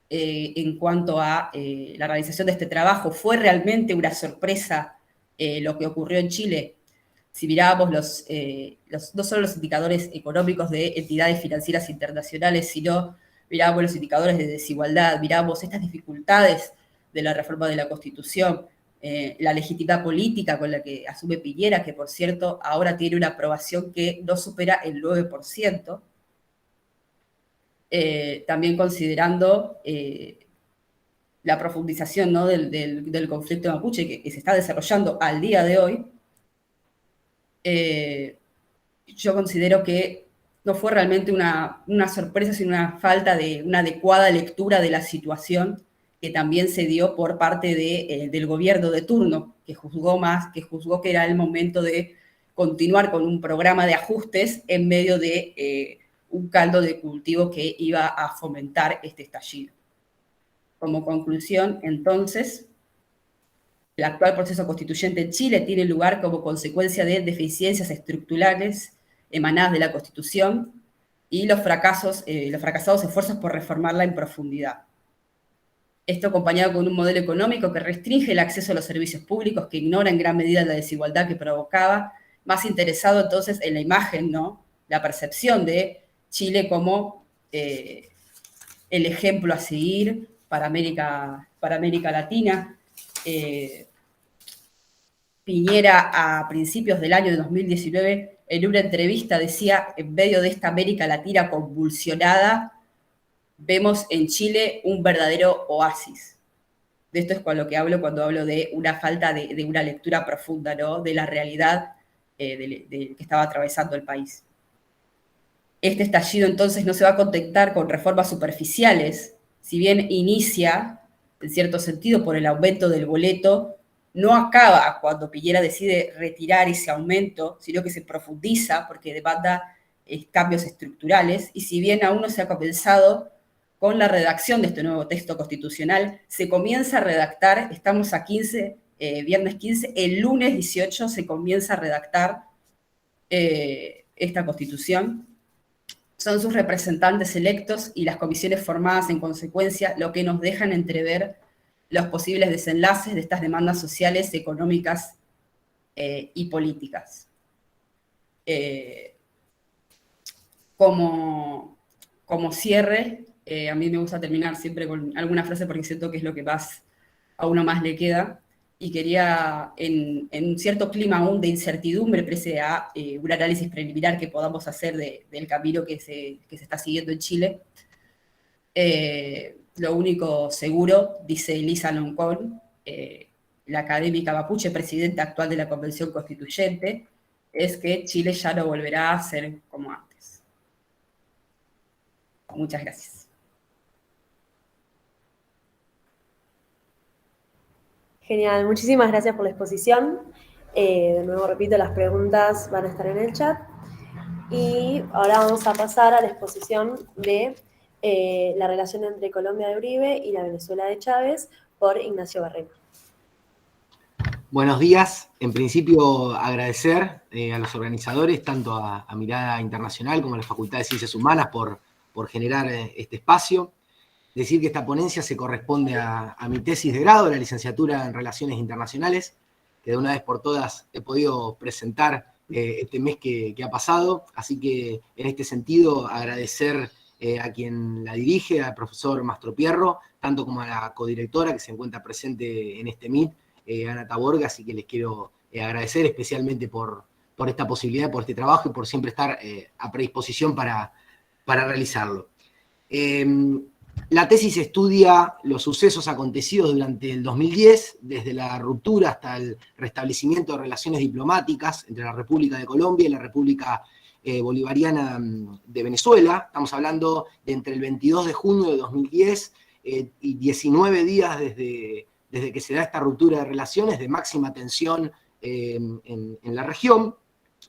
en cuanto a la realización de este trabajo, ¿fue realmente una sorpresa lo que ocurrió en Chile? Si mirábamos no solo los indicadores económicos de entidades financieras internacionales, sino mirábamos los indicadores de desigualdad, mirábamos estas dificultades de la reforma de la Constitución, la legitimidad política con la que asume Piñera, que por cierto ahora tiene una aprobación que no supera el 9%, también considerando la profundización, ¿no?, del conflicto mapuche que se está desarrollando al día de hoy. Yo considero que no fue realmente una sorpresa, sino una falta de una adecuada lectura de la situación que también se dio por parte del gobierno de turno, que juzgó que era el momento de continuar con un programa de ajustes en medio de un caldo de cultivo que iba a fomentar este estallido. Como conclusión, entonces, el actual proceso constituyente en Chile tiene lugar como consecuencia de deficiencias estructurales emanadas de la Constitución y los fracasados esfuerzos por reformarla en profundidad. Esto acompañado con un modelo económico que restringe el acceso a los servicios públicos, que ignora en gran medida la desigualdad que provocaba, más interesado entonces en la imagen, ¿no?, la percepción de Chile como el ejemplo a seguir para América Latina. Piñera, a principios del año de 2019, en una entrevista decía: en medio de esta América Latina convulsionada, vemos en Chile un verdadero oasis. De esto es con lo que hablo cuando hablo de una falta de una lectura profunda, ¿no?, de la realidad que estaba atravesando el país. Este estallido entonces no se va a contentar con reformas superficiales, si bien inicia, en cierto sentido, por el aumento del boleto, no acaba cuando Piñera decide retirar ese aumento, sino que se profundiza porque demanda cambios estructurales, y si bien aún no se ha comenzado con la redacción de este nuevo texto constitucional, se comienza a redactar, estamos a viernes 15, el lunes 18 se comienza a redactar esta Constitución. Son sus representantes electos y las comisiones formadas en consecuencia lo que nos dejan entrever los posibles desenlaces de estas demandas sociales, económicas y políticas. Como cierre, a mí me gusta terminar siempre con alguna frase porque siento que es lo que más a uno más le queda, y quería, en un cierto clima aún de incertidumbre, pese a un análisis preliminar que podamos hacer del camino que se está siguiendo en Chile, lo único seguro, dice Elisa Loncón, la académica mapuche, presidenta actual de la Convención Constituyente, es que Chile ya no volverá a ser como antes. Muchas gracias. Genial, muchísimas gracias por la exposición. De nuevo repito, las preguntas van a estar en el chat. Y ahora vamos a pasar a la exposición de la relación entre Colombia de Uribe y la Venezuela de Chávez por Ignacio Barrera. Buenos días. En principio, agradecer a los organizadores, tanto a Mirada Internacional como a la Facultad de Ciencias Humanas por generar este espacio. Decir que esta ponencia se corresponde a mi tesis de grado, la licenciatura en Relaciones Internacionales, que de una vez por todas he podido presentar este mes que ha pasado. Así que, en este sentido, agradecer a quien la dirige, al profesor Mastropierro, tanto como a la codirectora que se encuentra presente en este Meet, Ana Taborga, así que les quiero agradecer especialmente por esta posibilidad, por este trabajo y por siempre estar a predisposición para realizarlo. La tesis estudia los sucesos acontecidos durante el 2010, desde la ruptura hasta el restablecimiento de relaciones diplomáticas entre la República de Colombia y la República Bolivariana de Venezuela. Estamos hablando de entre el 22 de junio de 2010 y 19 días desde que se da esta ruptura de relaciones de máxima tensión en la región.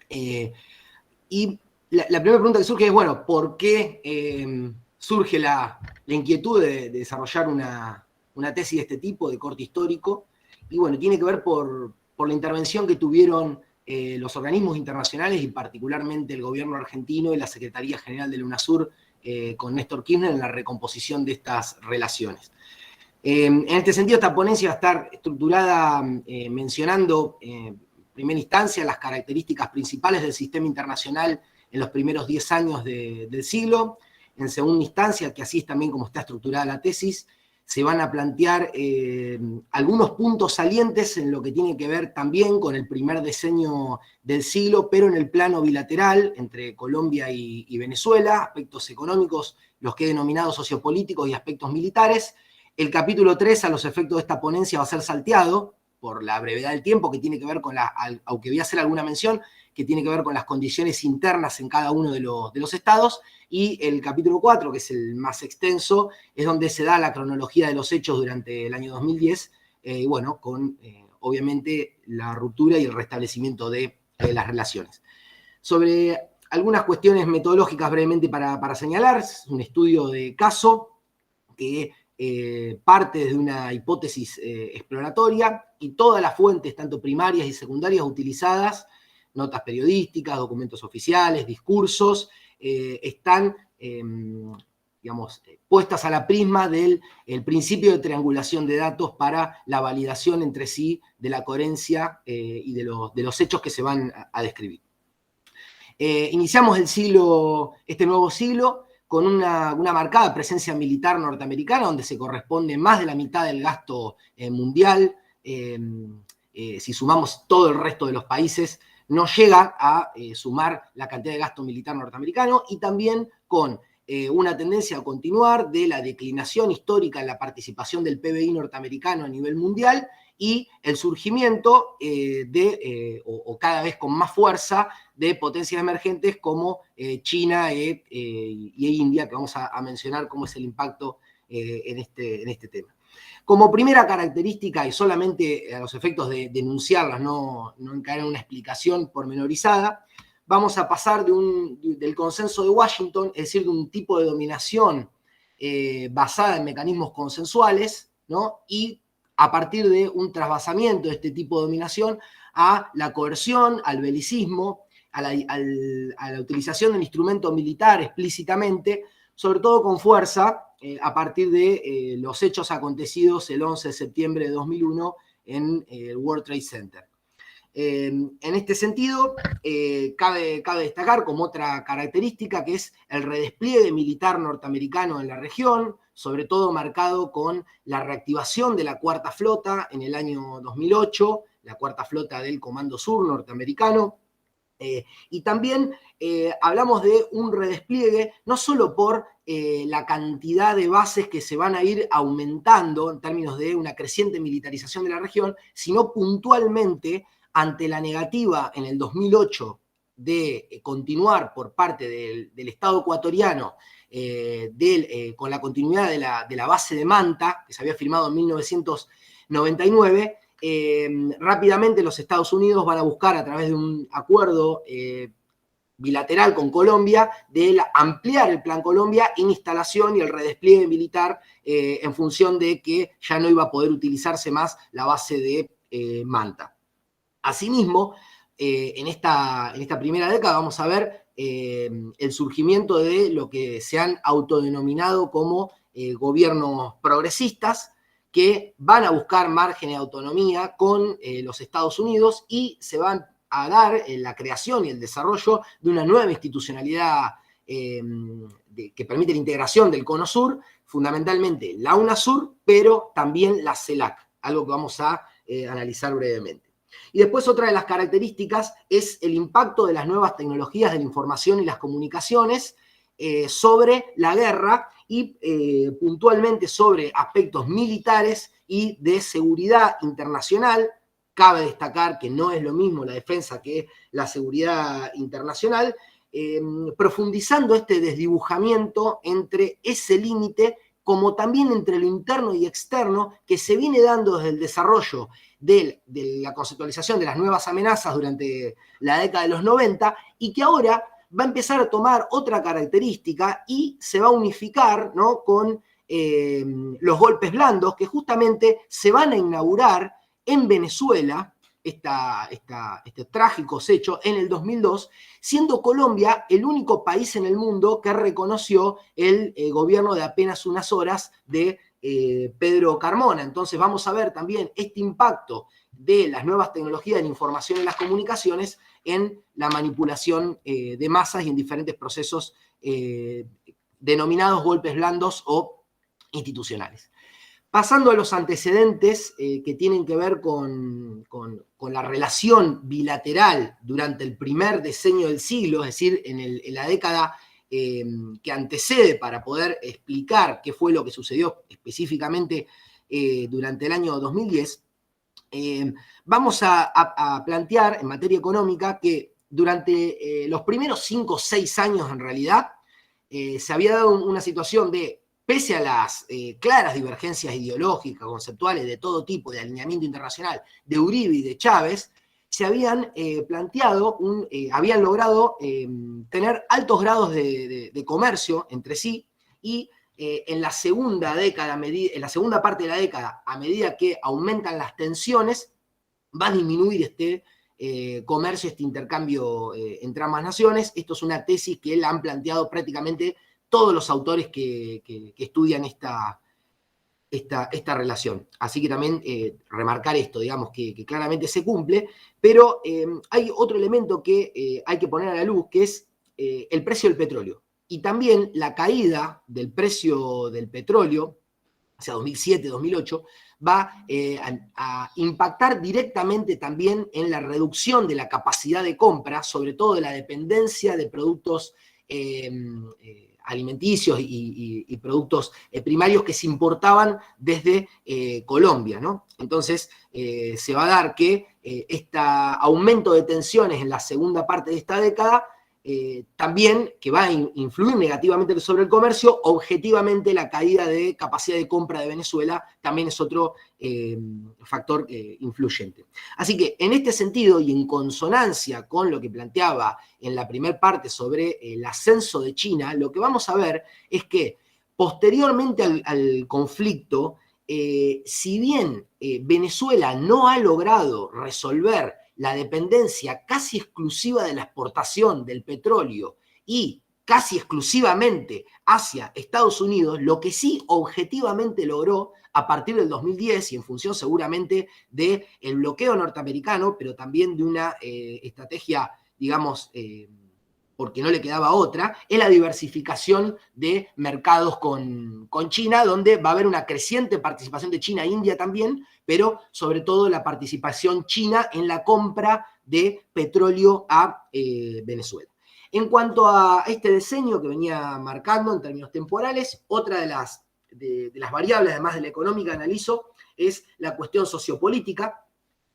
Y la primera pregunta que surge es, bueno, ¿por qué surge la inquietud de desarrollar una tesis de este tipo, de corte histórico? Y bueno, tiene que ver por la intervención que tuvieron los organismos internacionales y particularmente el gobierno argentino y la Secretaría General del UNASUR con Néstor Kirchner en la recomposición de estas relaciones. En este sentido, esta ponencia va a estar estructurada mencionando en primera instancia las características principales del sistema internacional en los primeros 10 años del siglo. En segunda instancia, que así es también como está estructurada la tesis, se van a plantear algunos puntos salientes en lo que tiene que ver también con el primer decenio del siglo, pero en el plano bilateral entre Colombia y Venezuela, aspectos económicos, los que he denominado sociopolíticos y aspectos militares. El capítulo 3, a los efectos de esta ponencia, va a ser salteado por la brevedad del tiempo, que tiene que ver con aunque voy a hacer alguna mención, que tiene que ver con las condiciones internas en cada uno de los estados, y el capítulo 4, que es el más extenso, es donde se da la cronología de los hechos durante el año 2010, bueno, con obviamente la ruptura y el restablecimiento de las relaciones. Sobre algunas cuestiones metodológicas brevemente para señalar, un estudio de caso que parte desde una hipótesis exploratoria, y todas las fuentes, tanto primarias y secundarias, utilizadas, notas periodísticas, documentos oficiales, discursos, están, digamos, puestas a la prisma del principio de triangulación de datos para la validación entre sí de la coherencia y de los hechos que se van a describir. Iniciamos este nuevo siglo con una marcada presencia militar norteamericana, donde se corresponde más de la mitad del gasto mundial. Si sumamos todo el resto de los países, no llega a sumar la cantidad de gasto militar norteamericano, y también con una tendencia a continuar de la declinación histórica en la participación del PBI norteamericano a nivel mundial, y el surgimiento o cada vez con más fuerza, de potencias emergentes como China y India, que vamos a mencionar cómo es el impacto en este tema. Como primera característica, y solamente a los efectos de denunciarlas, no caer en una explicación pormenorizada, vamos a pasar del consenso de Washington, es decir, de un tipo de dominación basada en mecanismos consensuales, ¿no? Y a partir de un trasvasamiento de este tipo de dominación a la coerción, al belicismo, a la utilización del instrumento militar explícitamente, sobre todo con fuerza, a partir de los hechos acontecidos el 11 de septiembre de 2001 en el World Trade Center. En este sentido, cabe destacar como otra característica que es el redespliegue militar norteamericano en la región, sobre todo marcado con la reactivación de la Cuarta Flota en el año 2008, la Cuarta Flota del Comando Sur norteamericano. Y también hablamos de un redespliegue, no solo por la cantidad de bases que se van a ir aumentando en términos de una creciente militarización de la región, sino puntualmente ante la negativa en el 2008 de continuar por parte del Estado ecuatoriano con la continuidad de la base de Manta, que se había firmado en 1999, rápidamente los Estados Unidos van a buscar, a través de un acuerdo bilateral con Colombia, de ampliar el Plan Colombia en instalación y el redespliegue militar en función de que ya no iba a poder utilizarse más la base de Manta. Asimismo, en esta primera década vamos a ver el surgimiento de lo que se han autodenominado como gobiernos progresistas, que van a buscar margen de autonomía con los Estados Unidos, y se van a dar la creación y el desarrollo de una nueva institucionalidad que permite la integración del Cono Sur, fundamentalmente la UNASUR, pero también la CELAC, algo que vamos a analizar brevemente. Y después otra de las características es el impacto de las nuevas tecnologías de la información y las comunicaciones sobre la guerra y puntualmente sobre aspectos militares y de seguridad internacional. Cabe destacar que no es lo mismo la defensa que la seguridad internacional, profundizando este desdibujamiento entre ese límite como también entre lo interno y externo que se viene dando desde el desarrollo de la conceptualización de las nuevas amenazas durante la década de los 90 y que ahora va a empezar a tomar otra característica y se va a unificar, ¿no?, con los golpes blandos que justamente se van a inaugurar en Venezuela, estos trágicos hechos en el 2002, siendo Colombia el único país en el mundo que reconoció el gobierno de apenas unas horas de Pedro Carmona. Entonces vamos a ver también este impacto de las nuevas tecnologías de la información y las comunicaciones en la manipulación de masas y en diferentes procesos denominados golpes blandos o institucionales. Pasando a los antecedentes que tienen que ver con la relación bilateral durante el primer decenio del siglo, es decir, en la década que antecede para poder explicar qué fue lo que sucedió específicamente durante el año 2010, vamos a plantear en materia económica que durante los primeros 5 o 6 años en realidad se había dado una situación de, pese a las claras divergencias ideológicas, conceptuales de todo tipo, de alineamiento internacional, de Uribe y de Chávez, se habían planteado, habían logrado tener altos grados de comercio entre sí y en la segunda parte de la década, a medida que aumentan las tensiones, va a disminuir este comercio, este intercambio entre ambas naciones. Esto es una tesis que la han planteado prácticamente todos los autores que estudian esta relación. Así que también remarcar esto, digamos, que claramente se cumple, pero hay otro elemento que hay que poner a la luz, que es el precio del petróleo. Y también la caída del precio del petróleo, o sea, 2007, 2008, va a impactar directamente también en la reducción de la capacidad de compra, sobre todo de la dependencia de productos alimenticios y productos primarios que se importaban desde Colombia, ¿no? Entonces, se va a dar que este aumento de tensiones en la segunda parte de esta década también, que va a influir negativamente sobre el comercio, objetivamente la caída de capacidad de compra de Venezuela también es otro factor influyente. Así que en este sentido y en consonancia con lo que planteaba en la primera parte sobre el ascenso de China, lo que vamos a ver es que posteriormente al conflicto, si bien Venezuela no ha logrado resolver la dependencia casi exclusiva de la exportación del petróleo y casi exclusivamente hacia Estados Unidos, lo que sí objetivamente logró a partir del 2010 y en función seguramente del bloqueo norteamericano, pero también de una estrategia, digamos, porque no le quedaba otra, es la diversificación de mercados con China, donde va a haber una creciente participación de China e India también, pero sobre todo la participación china en la compra de petróleo a Venezuela. En cuanto a este diseño que venía marcando en términos temporales, otra de las variables, además de la económica, analizo, es la cuestión sociopolítica,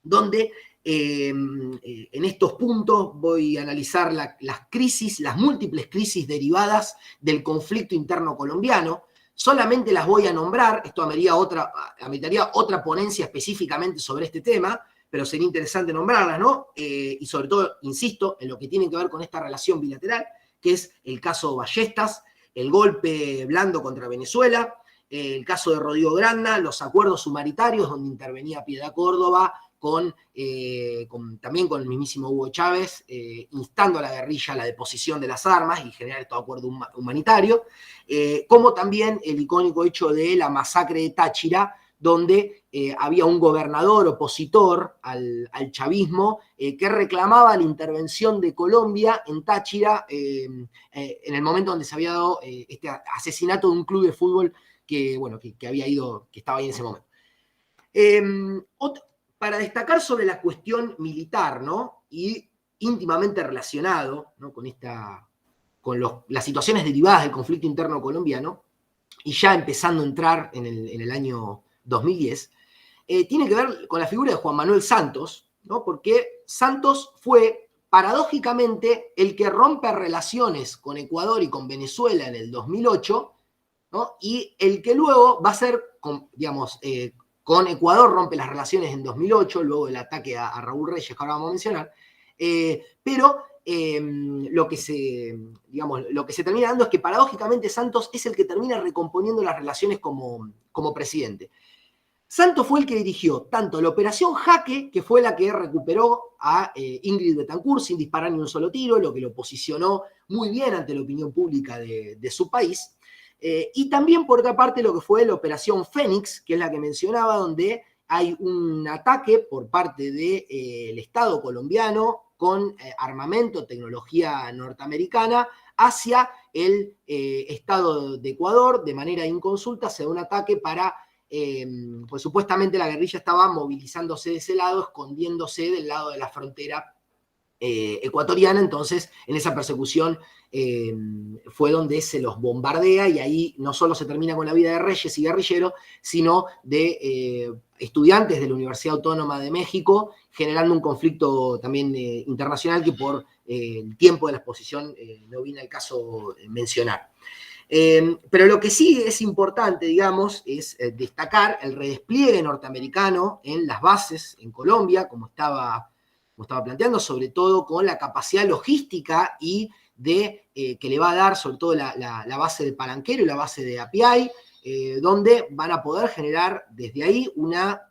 donde en estos puntos voy a analizar las crisis, las múltiples crisis derivadas del conflicto interno colombiano. Solamente las voy a nombrar, esto ameritaría otra ponencia específicamente sobre este tema, pero sería interesante nombrarlas, ¿no? Y sobre todo, insisto, en lo que tiene que ver con esta relación bilateral, que es el caso Ballestas, el golpe blando contra Venezuela, el caso de Rodrigo Granda, los acuerdos humanitarios donde intervenía Piedad Córdoba, también con el mismísimo Hugo Chávez, instando a la guerrilla a la deposición de las armas y generar este acuerdo humanitario, como también el icónico hecho de la masacre de Táchira, donde había un gobernador opositor al chavismo que reclamaba la intervención de Colombia en Táchira en el momento donde se había dado este asesinato de un club de fútbol que estaba ahí en ese momento. Para destacar sobre la cuestión militar, ¿no? Y íntimamente relacionado, ¿no? con las situaciones derivadas del conflicto interno colombiano, y ya empezando a entrar en el año 2010, tiene que ver con la figura de Juan Manuel Santos, ¿no? Porque Santos fue, paradójicamente, el que rompe relaciones con Ecuador y con Venezuela en el 2008, ¿no? Y el que luego va a ser, con Ecuador rompe las relaciones en 2008, luego del ataque a Raúl Reyes, que ahora vamos a mencionar, pero lo que se termina dando es que paradójicamente Santos es el que termina recomponiendo las relaciones como presidente. Santos fue el que dirigió tanto la Operación Jaque, que fue la que recuperó a Ingrid Betancourt sin disparar ni un solo tiro, lo que lo posicionó muy bien ante la opinión pública de su país, y también por otra parte lo que fue la Operación Fénix, que es la que mencionaba, donde hay un ataque por parte del Estado colombiano con armamento, tecnología norteamericana, hacia el Estado de Ecuador. De manera inconsulta se da un ataque para, pues supuestamente la guerrilla estaba movilizándose de ese lado, escondiéndose del lado de la frontera ecuatoriana. Entonces en esa persecución fue donde se los bombardea, y ahí no solo se termina con la vida de Reyes y guerrilleros, sino de estudiantes de la Universidad Autónoma de México, generando un conflicto también internacional que por el tiempo de la exposición no viene al caso mencionar. Pero lo que sí es importante, digamos, es destacar el redespliegue norteamericano en las bases en Colombia, como estaba planteando, sobre todo con la capacidad logística y que le va a dar sobre todo la base de Palanquero y la base de Apiay, donde van a poder generar desde ahí una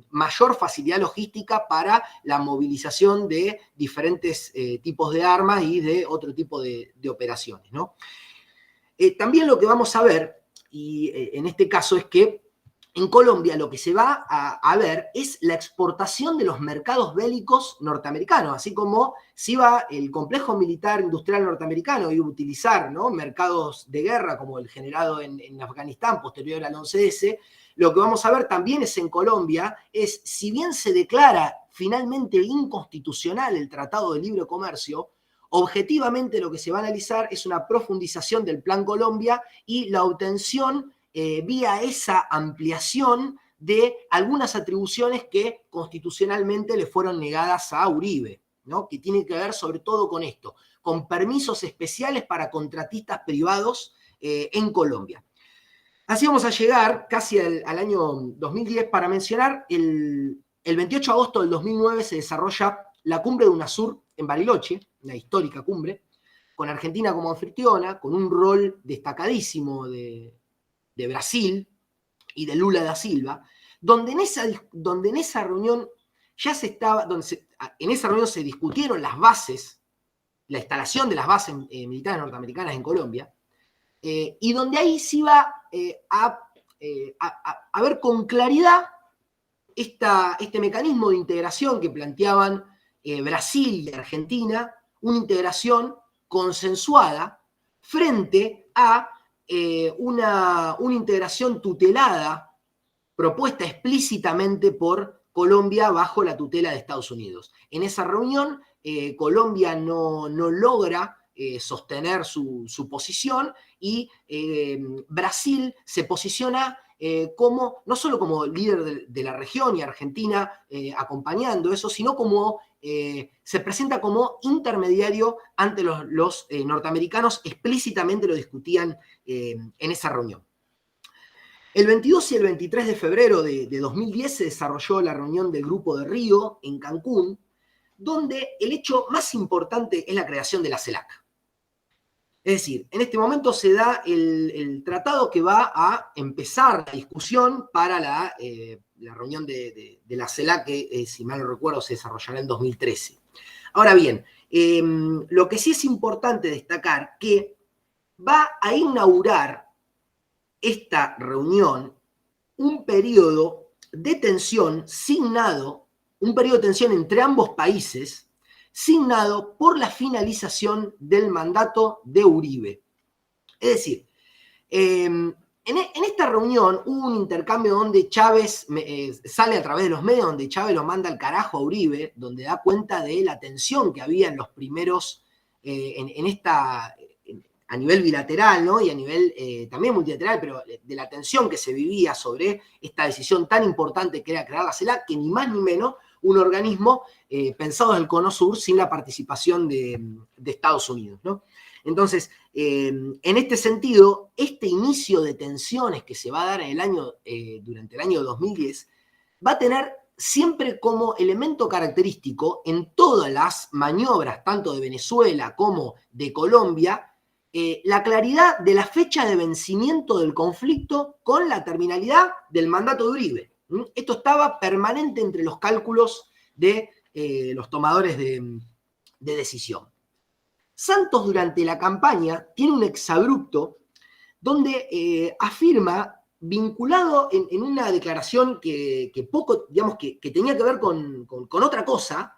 mayor facilidad logística para la movilización de diferentes tipos de armas y de otro tipo de operaciones, ¿no? También lo que vamos a ver, y en este caso, es que en Colombia lo que se va a ver es la exportación de los mercados bélicos norteamericanos, así como si iba el complejo militar industrial norteamericano iba a utilizar, ¿no?, mercados de guerra como el generado en Afganistán posterior al 11S. Lo que vamos a ver también es en Colombia, si bien se declara finalmente inconstitucional el Tratado de Libre Comercio, objetivamente lo que se va a analizar es una profundización del Plan Colombia y la obtención vía esa ampliación de algunas atribuciones que constitucionalmente le fueron negadas a Uribe, ¿no?, que tiene que ver sobre todo con esto, con permisos especiales para contratistas privados en Colombia. Así vamos a llegar casi al año 2010 para mencionar el 28 de agosto del 2009 se desarrolla la cumbre de UNASUR en Bariloche, una histórica cumbre, con Argentina como anfitriona, con un rol destacadísimo de Brasil y de Lula da Silva, donde en esa reunión se discutieron las bases, la instalación de las bases militares norteamericanas en Colombia, y donde ahí se iba a ver con claridad este mecanismo de integración que planteaban Brasil y Argentina, una integración consensuada frente a una integración tutelada, propuesta explícitamente por Colombia bajo la tutela de Estados Unidos. En esa reunión, Colombia no logra sostener su posición, y Brasil se posiciona no solo como líder de la región, y Argentina acompañando eso, sino como se presenta como intermediario ante los norteamericanos. Explícitamente lo discutían en esa reunión. El 22 y el 23 de febrero de 2010 se desarrolló la reunión del Grupo de Río en Cancún, donde el hecho más importante es la creación de la CELAC. Es decir, en este momento se da el tratado que va a empezar la discusión para la reunión de la CELAC, que si mal no recuerdo se desarrollará en 2013. Ahora bien, lo que sí es importante destacar que va a inaugurar esta reunión un periodo de tensión signado, un periodo de tensión entre ambos países, signado por la finalización del mandato de Uribe. Es decir, en esta reunión hubo un intercambio donde Chávez sale a través de los medios, donde Chávez lo manda al carajo a Uribe, donde da cuenta de la tensión que había en los primeros, a nivel bilateral, ¿no? Y a nivel también multilateral, pero de la tensión que se vivía sobre esta decisión tan importante que era crear la CELAC, que ni más ni menos un organismo pensado en el Cono Sur sin la participación de Estados Unidos, ¿no? Entonces, en este sentido, este inicio de tensiones que se va a dar durante el año 2010 va a tener siempre como elemento característico en todas las maniobras, tanto de Venezuela como de Colombia, la claridad de la fecha de vencimiento del conflicto con la terminalidad del mandato de Uribe. Esto estaba permanente entre los cálculos de los tomadores de decisión. Santos durante la campaña tiene un exabrupto donde afirma, vinculado en una declaración que poco, digamos, que tenía que ver con otra cosa,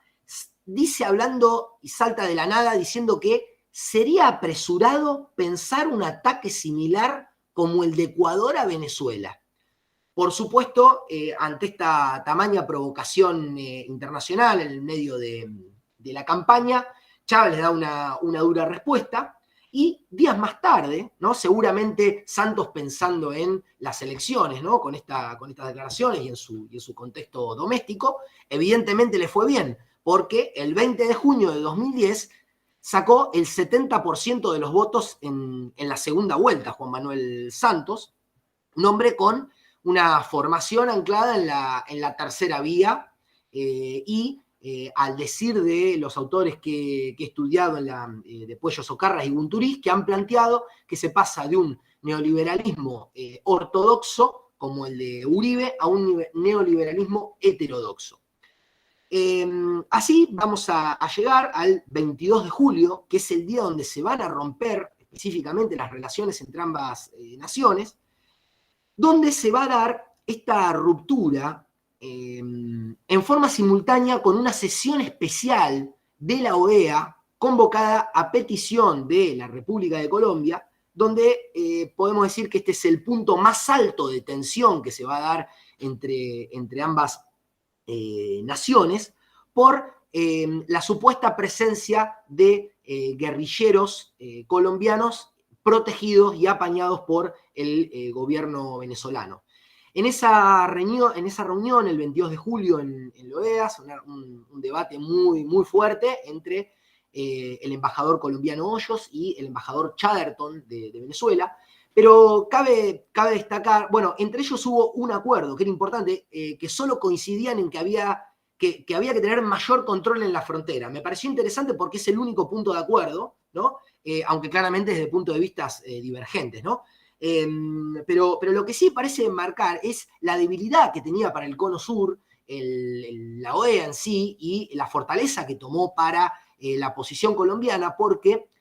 dice, hablando y salta de la nada diciendo que sería apresurado pensar un ataque similar como el de Ecuador a Venezuela. Por supuesto, ante esta tamaña provocación internacional en el medio de la campaña, Chávez le da una dura respuesta y días más tarde, ¿no? Seguramente Santos pensando en las elecciones, ¿no? con estas declaraciones y en su contexto doméstico, evidentemente le fue bien, porque el 20 de junio de 2010 sacó el 70% de los votos en la segunda vuelta, Juan Manuel Santos, un hombre con una formación anclada en la tercera vía y al decir de los autores que he estudiado de Puello Socarras y Bunturí, que han planteado que se pasa de un neoliberalismo ortodoxo, como el de Uribe, a un neoliberalismo heterodoxo. Así vamos a llegar al 22 de julio, que es el día donde se van a romper específicamente las relaciones entre ambas naciones, donde se va a dar esta ruptura en forma simultánea con una sesión especial de la OEA convocada a petición de la República de Colombia, donde podemos decir que este es el punto más alto de tensión que se va a dar entre ambas naciones por la supuesta presencia de guerrilleros colombianos protegidos y apañados por el gobierno venezolano. En esa reunión, el 22 de julio en la OEA, un debate muy, muy fuerte entre el embajador colombiano Hoyos y el embajador Chatterton de Venezuela, pero cabe destacar, bueno, entre ellos hubo un acuerdo que era importante, que solo coincidían en que había que tener mayor control en la frontera. Me pareció interesante porque es el único punto de acuerdo, ¿no? Aunque claramente desde puntos de vista divergentes, ¿no? Pero lo que sí parece marcar es la debilidad que tenía para el Cono Sur la OEA en sí y la fortaleza que tomó para la posición colombiana, porque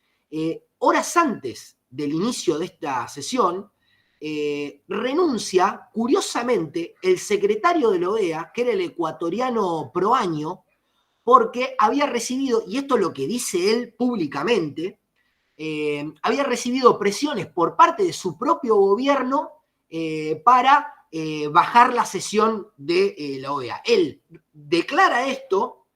horas antes del inicio de esta sesión renuncia, curiosamente, el secretario de la OEA, que era el ecuatoriano Proaño, porque había recibido, y esto es lo que dice él públicamente, había recibido presiones por parte de su propio gobierno para bajar la sesión de la OEA. Él declara esto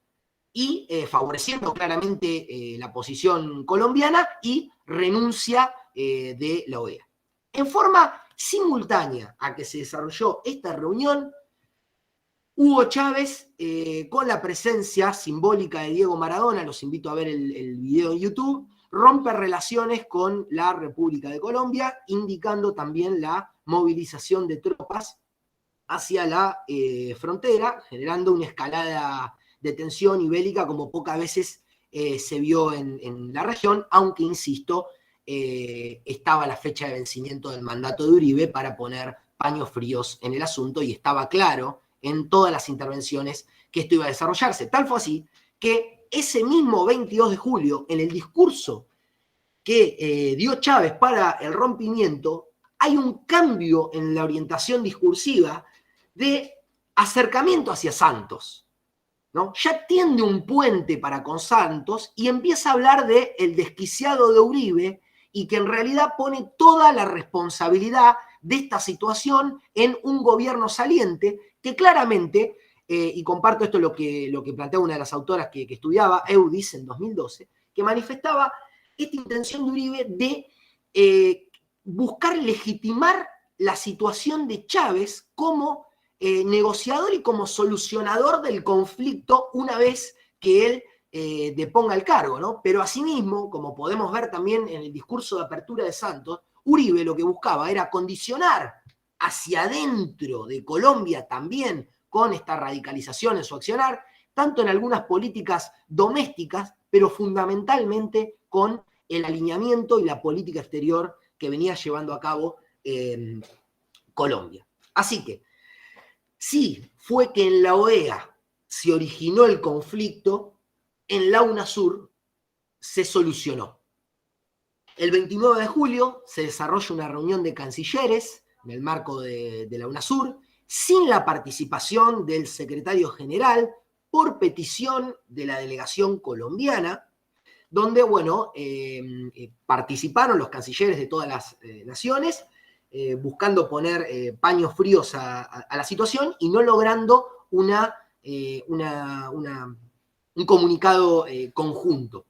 y favoreciendo claramente la posición colombiana y renuncia de la OEA. En forma simultánea a que se desarrolló esta reunión, Hugo Chávez, con la presencia simbólica de Diego Maradona, los invito a ver el video en YouTube, rompe relaciones con la República de Colombia, indicando también la movilización de tropas hacia la frontera, generando una escalada de tensión y bélica como pocas veces se vio en la región, aunque, insisto, estaba la fecha de vencimiento del mandato de Uribe para poner paños fríos en el asunto y estaba claro en todas las intervenciones que esto iba a desarrollarse. Tal fue así que ese mismo 22 de julio, en el discurso que dio Chávez para el rompimiento, hay un cambio en la orientación discursiva de acercamiento hacia Santos, ¿no? Ya tiende un puente para con Santos y empieza a hablar de el desquiciado de Uribe y que en realidad pone toda la responsabilidad de esta situación en un gobierno saliente que claramente, y comparto esto lo que plantea una de las autoras que estudiaba, Eudis, en 2012, que manifestaba esta intención de Uribe de buscar legitimar la situación de Chávez como negociador y como solucionador del conflicto una vez que él deponga el cargo, ¿no? Pero asimismo, como podemos ver también en el discurso de apertura de Santos, Uribe lo que buscaba era condicionar hacia adentro de Colombia también con esta radicalización en su accionar, tanto en algunas políticas domésticas, pero fundamentalmente con el alineamiento y la política exterior que venía llevando a cabo Colombia. Así que, sí, fue que en la OEA se originó el conflicto, en la UNASUR se solucionó. El 29 de julio se desarrolla una reunión de cancilleres en el marco de la UNASUR, sin la participación del secretario general, por petición de la delegación colombiana, donde, bueno, participaron los cancilleres de todas las naciones, buscando poner paños fríos a la situación y no logrando un comunicado conjunto.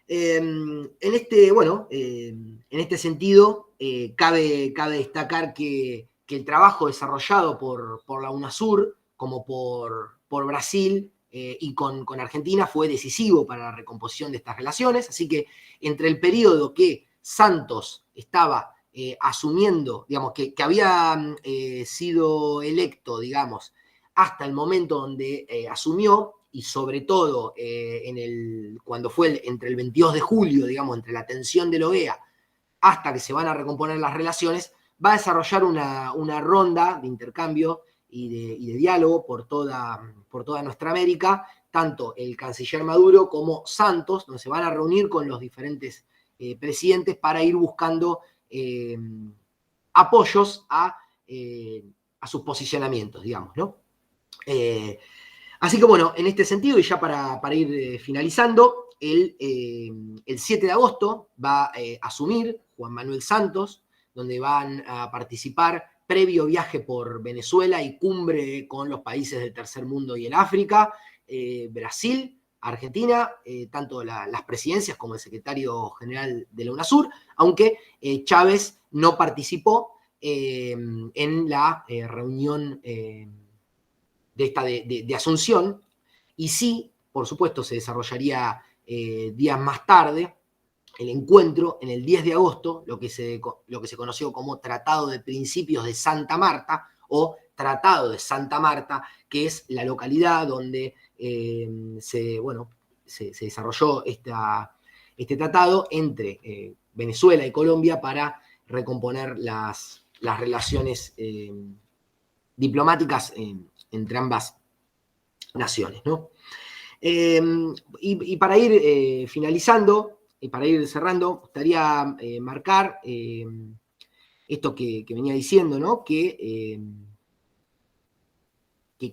En este sentido, cabe destacar que el trabajo desarrollado por la UNASUR, como por Brasil y con Argentina, fue decisivo para la recomposición de estas relaciones. Así que entre el periodo que Santos estaba asumiendo, digamos, que había sido electo, digamos, hasta el momento donde asumió, y sobre todo cuando fue entre el 22 de julio, digamos, entre la tensión de la OEA hasta que se van a recomponer las relaciones, va a desarrollar una ronda de intercambio y de diálogo por toda nuestra América, tanto el canciller Maduro como Santos, donde se van a reunir con los diferentes presidentes para ir buscando apoyos a sus posicionamientos, digamos, ¿no? Así que bueno, en este sentido, y ya para ir finalizando, el 7 de agosto va a asumir Juan Manuel Santos, donde van a participar previo viaje por Venezuela y cumbre con los países del tercer mundo y el África, Brasil, Argentina, tanto las presidencias como el secretario general de la UNASUR, aunque Chávez no participó en la reunión de Asunción, y sí, por supuesto, se desarrollaría días más tarde el encuentro en el 10 de agosto, lo que se conoció como Tratado de Principios de Santa Marta, o Tratado de Santa Marta, que es la localidad donde se desarrolló este tratado entre Venezuela y Colombia para recomponer las relaciones diplomáticas entre ambas naciones, ¿no? Y para ir finalizando, y para ir cerrando, me gustaría marcar esto que venía diciendo, ¿no? Que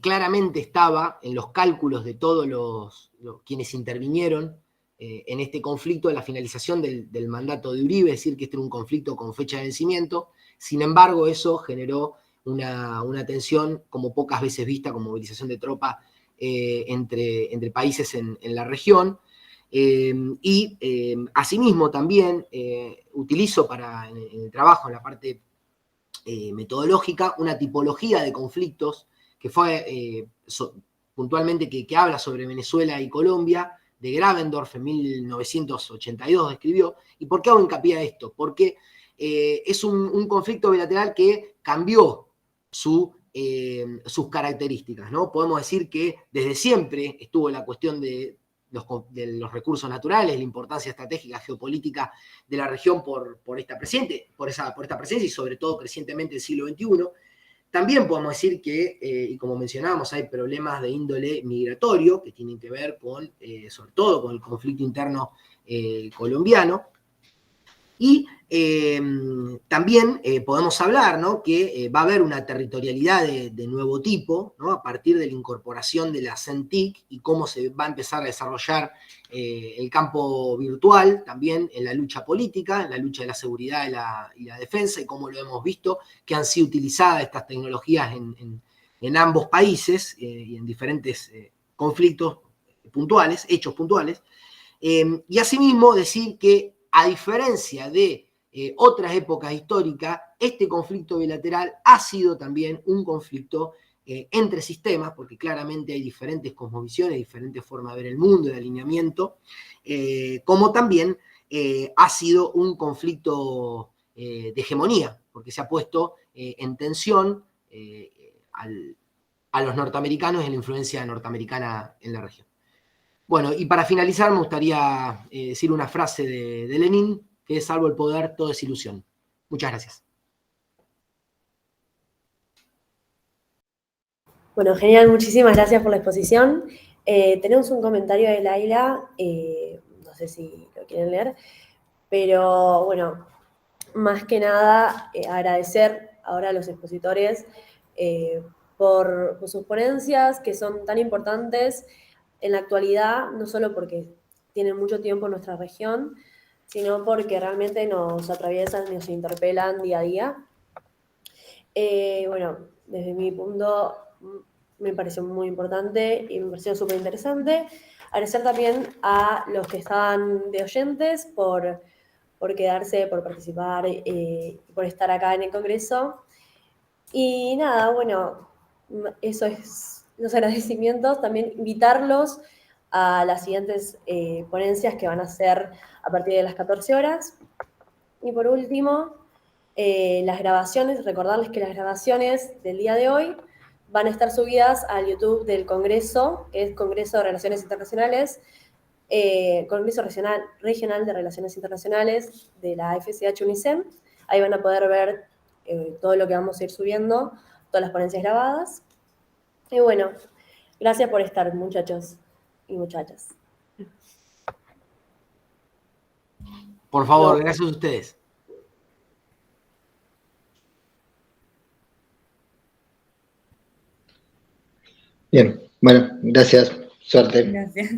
claramente estaba en los cálculos de todos los quienes intervinieron en este conflicto, de la finalización del mandato de Uribe, es decir, que este era un conflicto con fecha de vencimiento. Sin embargo, eso generó una tensión como pocas veces vista, con movilización de tropa entre países en la región. Asimismo también utilizo en el trabajo, en la parte metodológica, una tipología de conflictos que fue puntualmente que habla sobre Venezuela y Colombia, de Gravendorf en 1982 escribió. ¿Y por qué hago hincapié a esto? Porque es un conflicto bilateral que cambió sus características, ¿no? Podemos decir que desde siempre estuvo la cuestión de los recursos naturales, la importancia estratégica geopolítica de la región por esta presencia y sobre todo crecientemente el siglo XXI. También podemos decir que, y como mencionábamos, hay problemas de índole migratorio que tienen que ver sobre todo con el conflicto interno colombiano. Y también podemos hablar, ¿no?, que va a haber una territorialidad de nuevo tipo, ¿no?, a partir de la incorporación de la CENTIC y cómo se va a empezar a desarrollar el campo virtual también en la lucha política, en la lucha de la seguridad y la defensa, y cómo lo hemos visto, que han sido utilizadas estas tecnologías en ambos países y en diferentes conflictos puntuales, hechos puntuales. Y asimismo decir que, a diferencia de otras épocas históricas, este conflicto bilateral ha sido también un conflicto entre sistemas, porque claramente hay diferentes cosmovisiones, diferentes formas de ver el mundo, de alineamiento, como también ha sido un conflicto de hegemonía, porque se ha puesto en tensión a los norteamericanos y la influencia norteamericana en la región. Bueno, y para finalizar me gustaría decir una frase de Lenin, que es: salvo el poder, todo es ilusión. Muchas gracias. Bueno, genial, muchísimas gracias por la exposición. Tenemos un comentario de Laila, no sé si lo quieren leer, pero bueno, más que nada agradecer ahora a los expositores por sus ponencias, que son tan importantes en la actualidad, no solo porque tienen mucho tiempo en nuestra región, sino porque realmente nos atraviesan y nos interpelan día a día. Bueno, desde mi punto me pareció muy importante y me pareció súper interesante. Agradecer también a los que estaban de oyentes por quedarse, por participar, por estar acá en el Congreso. Y nada, bueno, eso es los agradecimientos. También invitarlos a las siguientes ponencias que van a ser a partir de las 14 horas. Y por último, las grabaciones, recordarles que las grabaciones del día de hoy van a estar subidas al YouTube del Congreso, que es Congreso de Relaciones Internacionales, Congreso Regional de Relaciones Internacionales de la FCH-UNICEN. Ahí van a poder ver todo lo que vamos a ir subiendo, todas las ponencias grabadas. Y bueno, gracias por estar, muchachos y muchachas. Por favor, gracias a ustedes. Bien, bueno, gracias. Suerte. Gracias.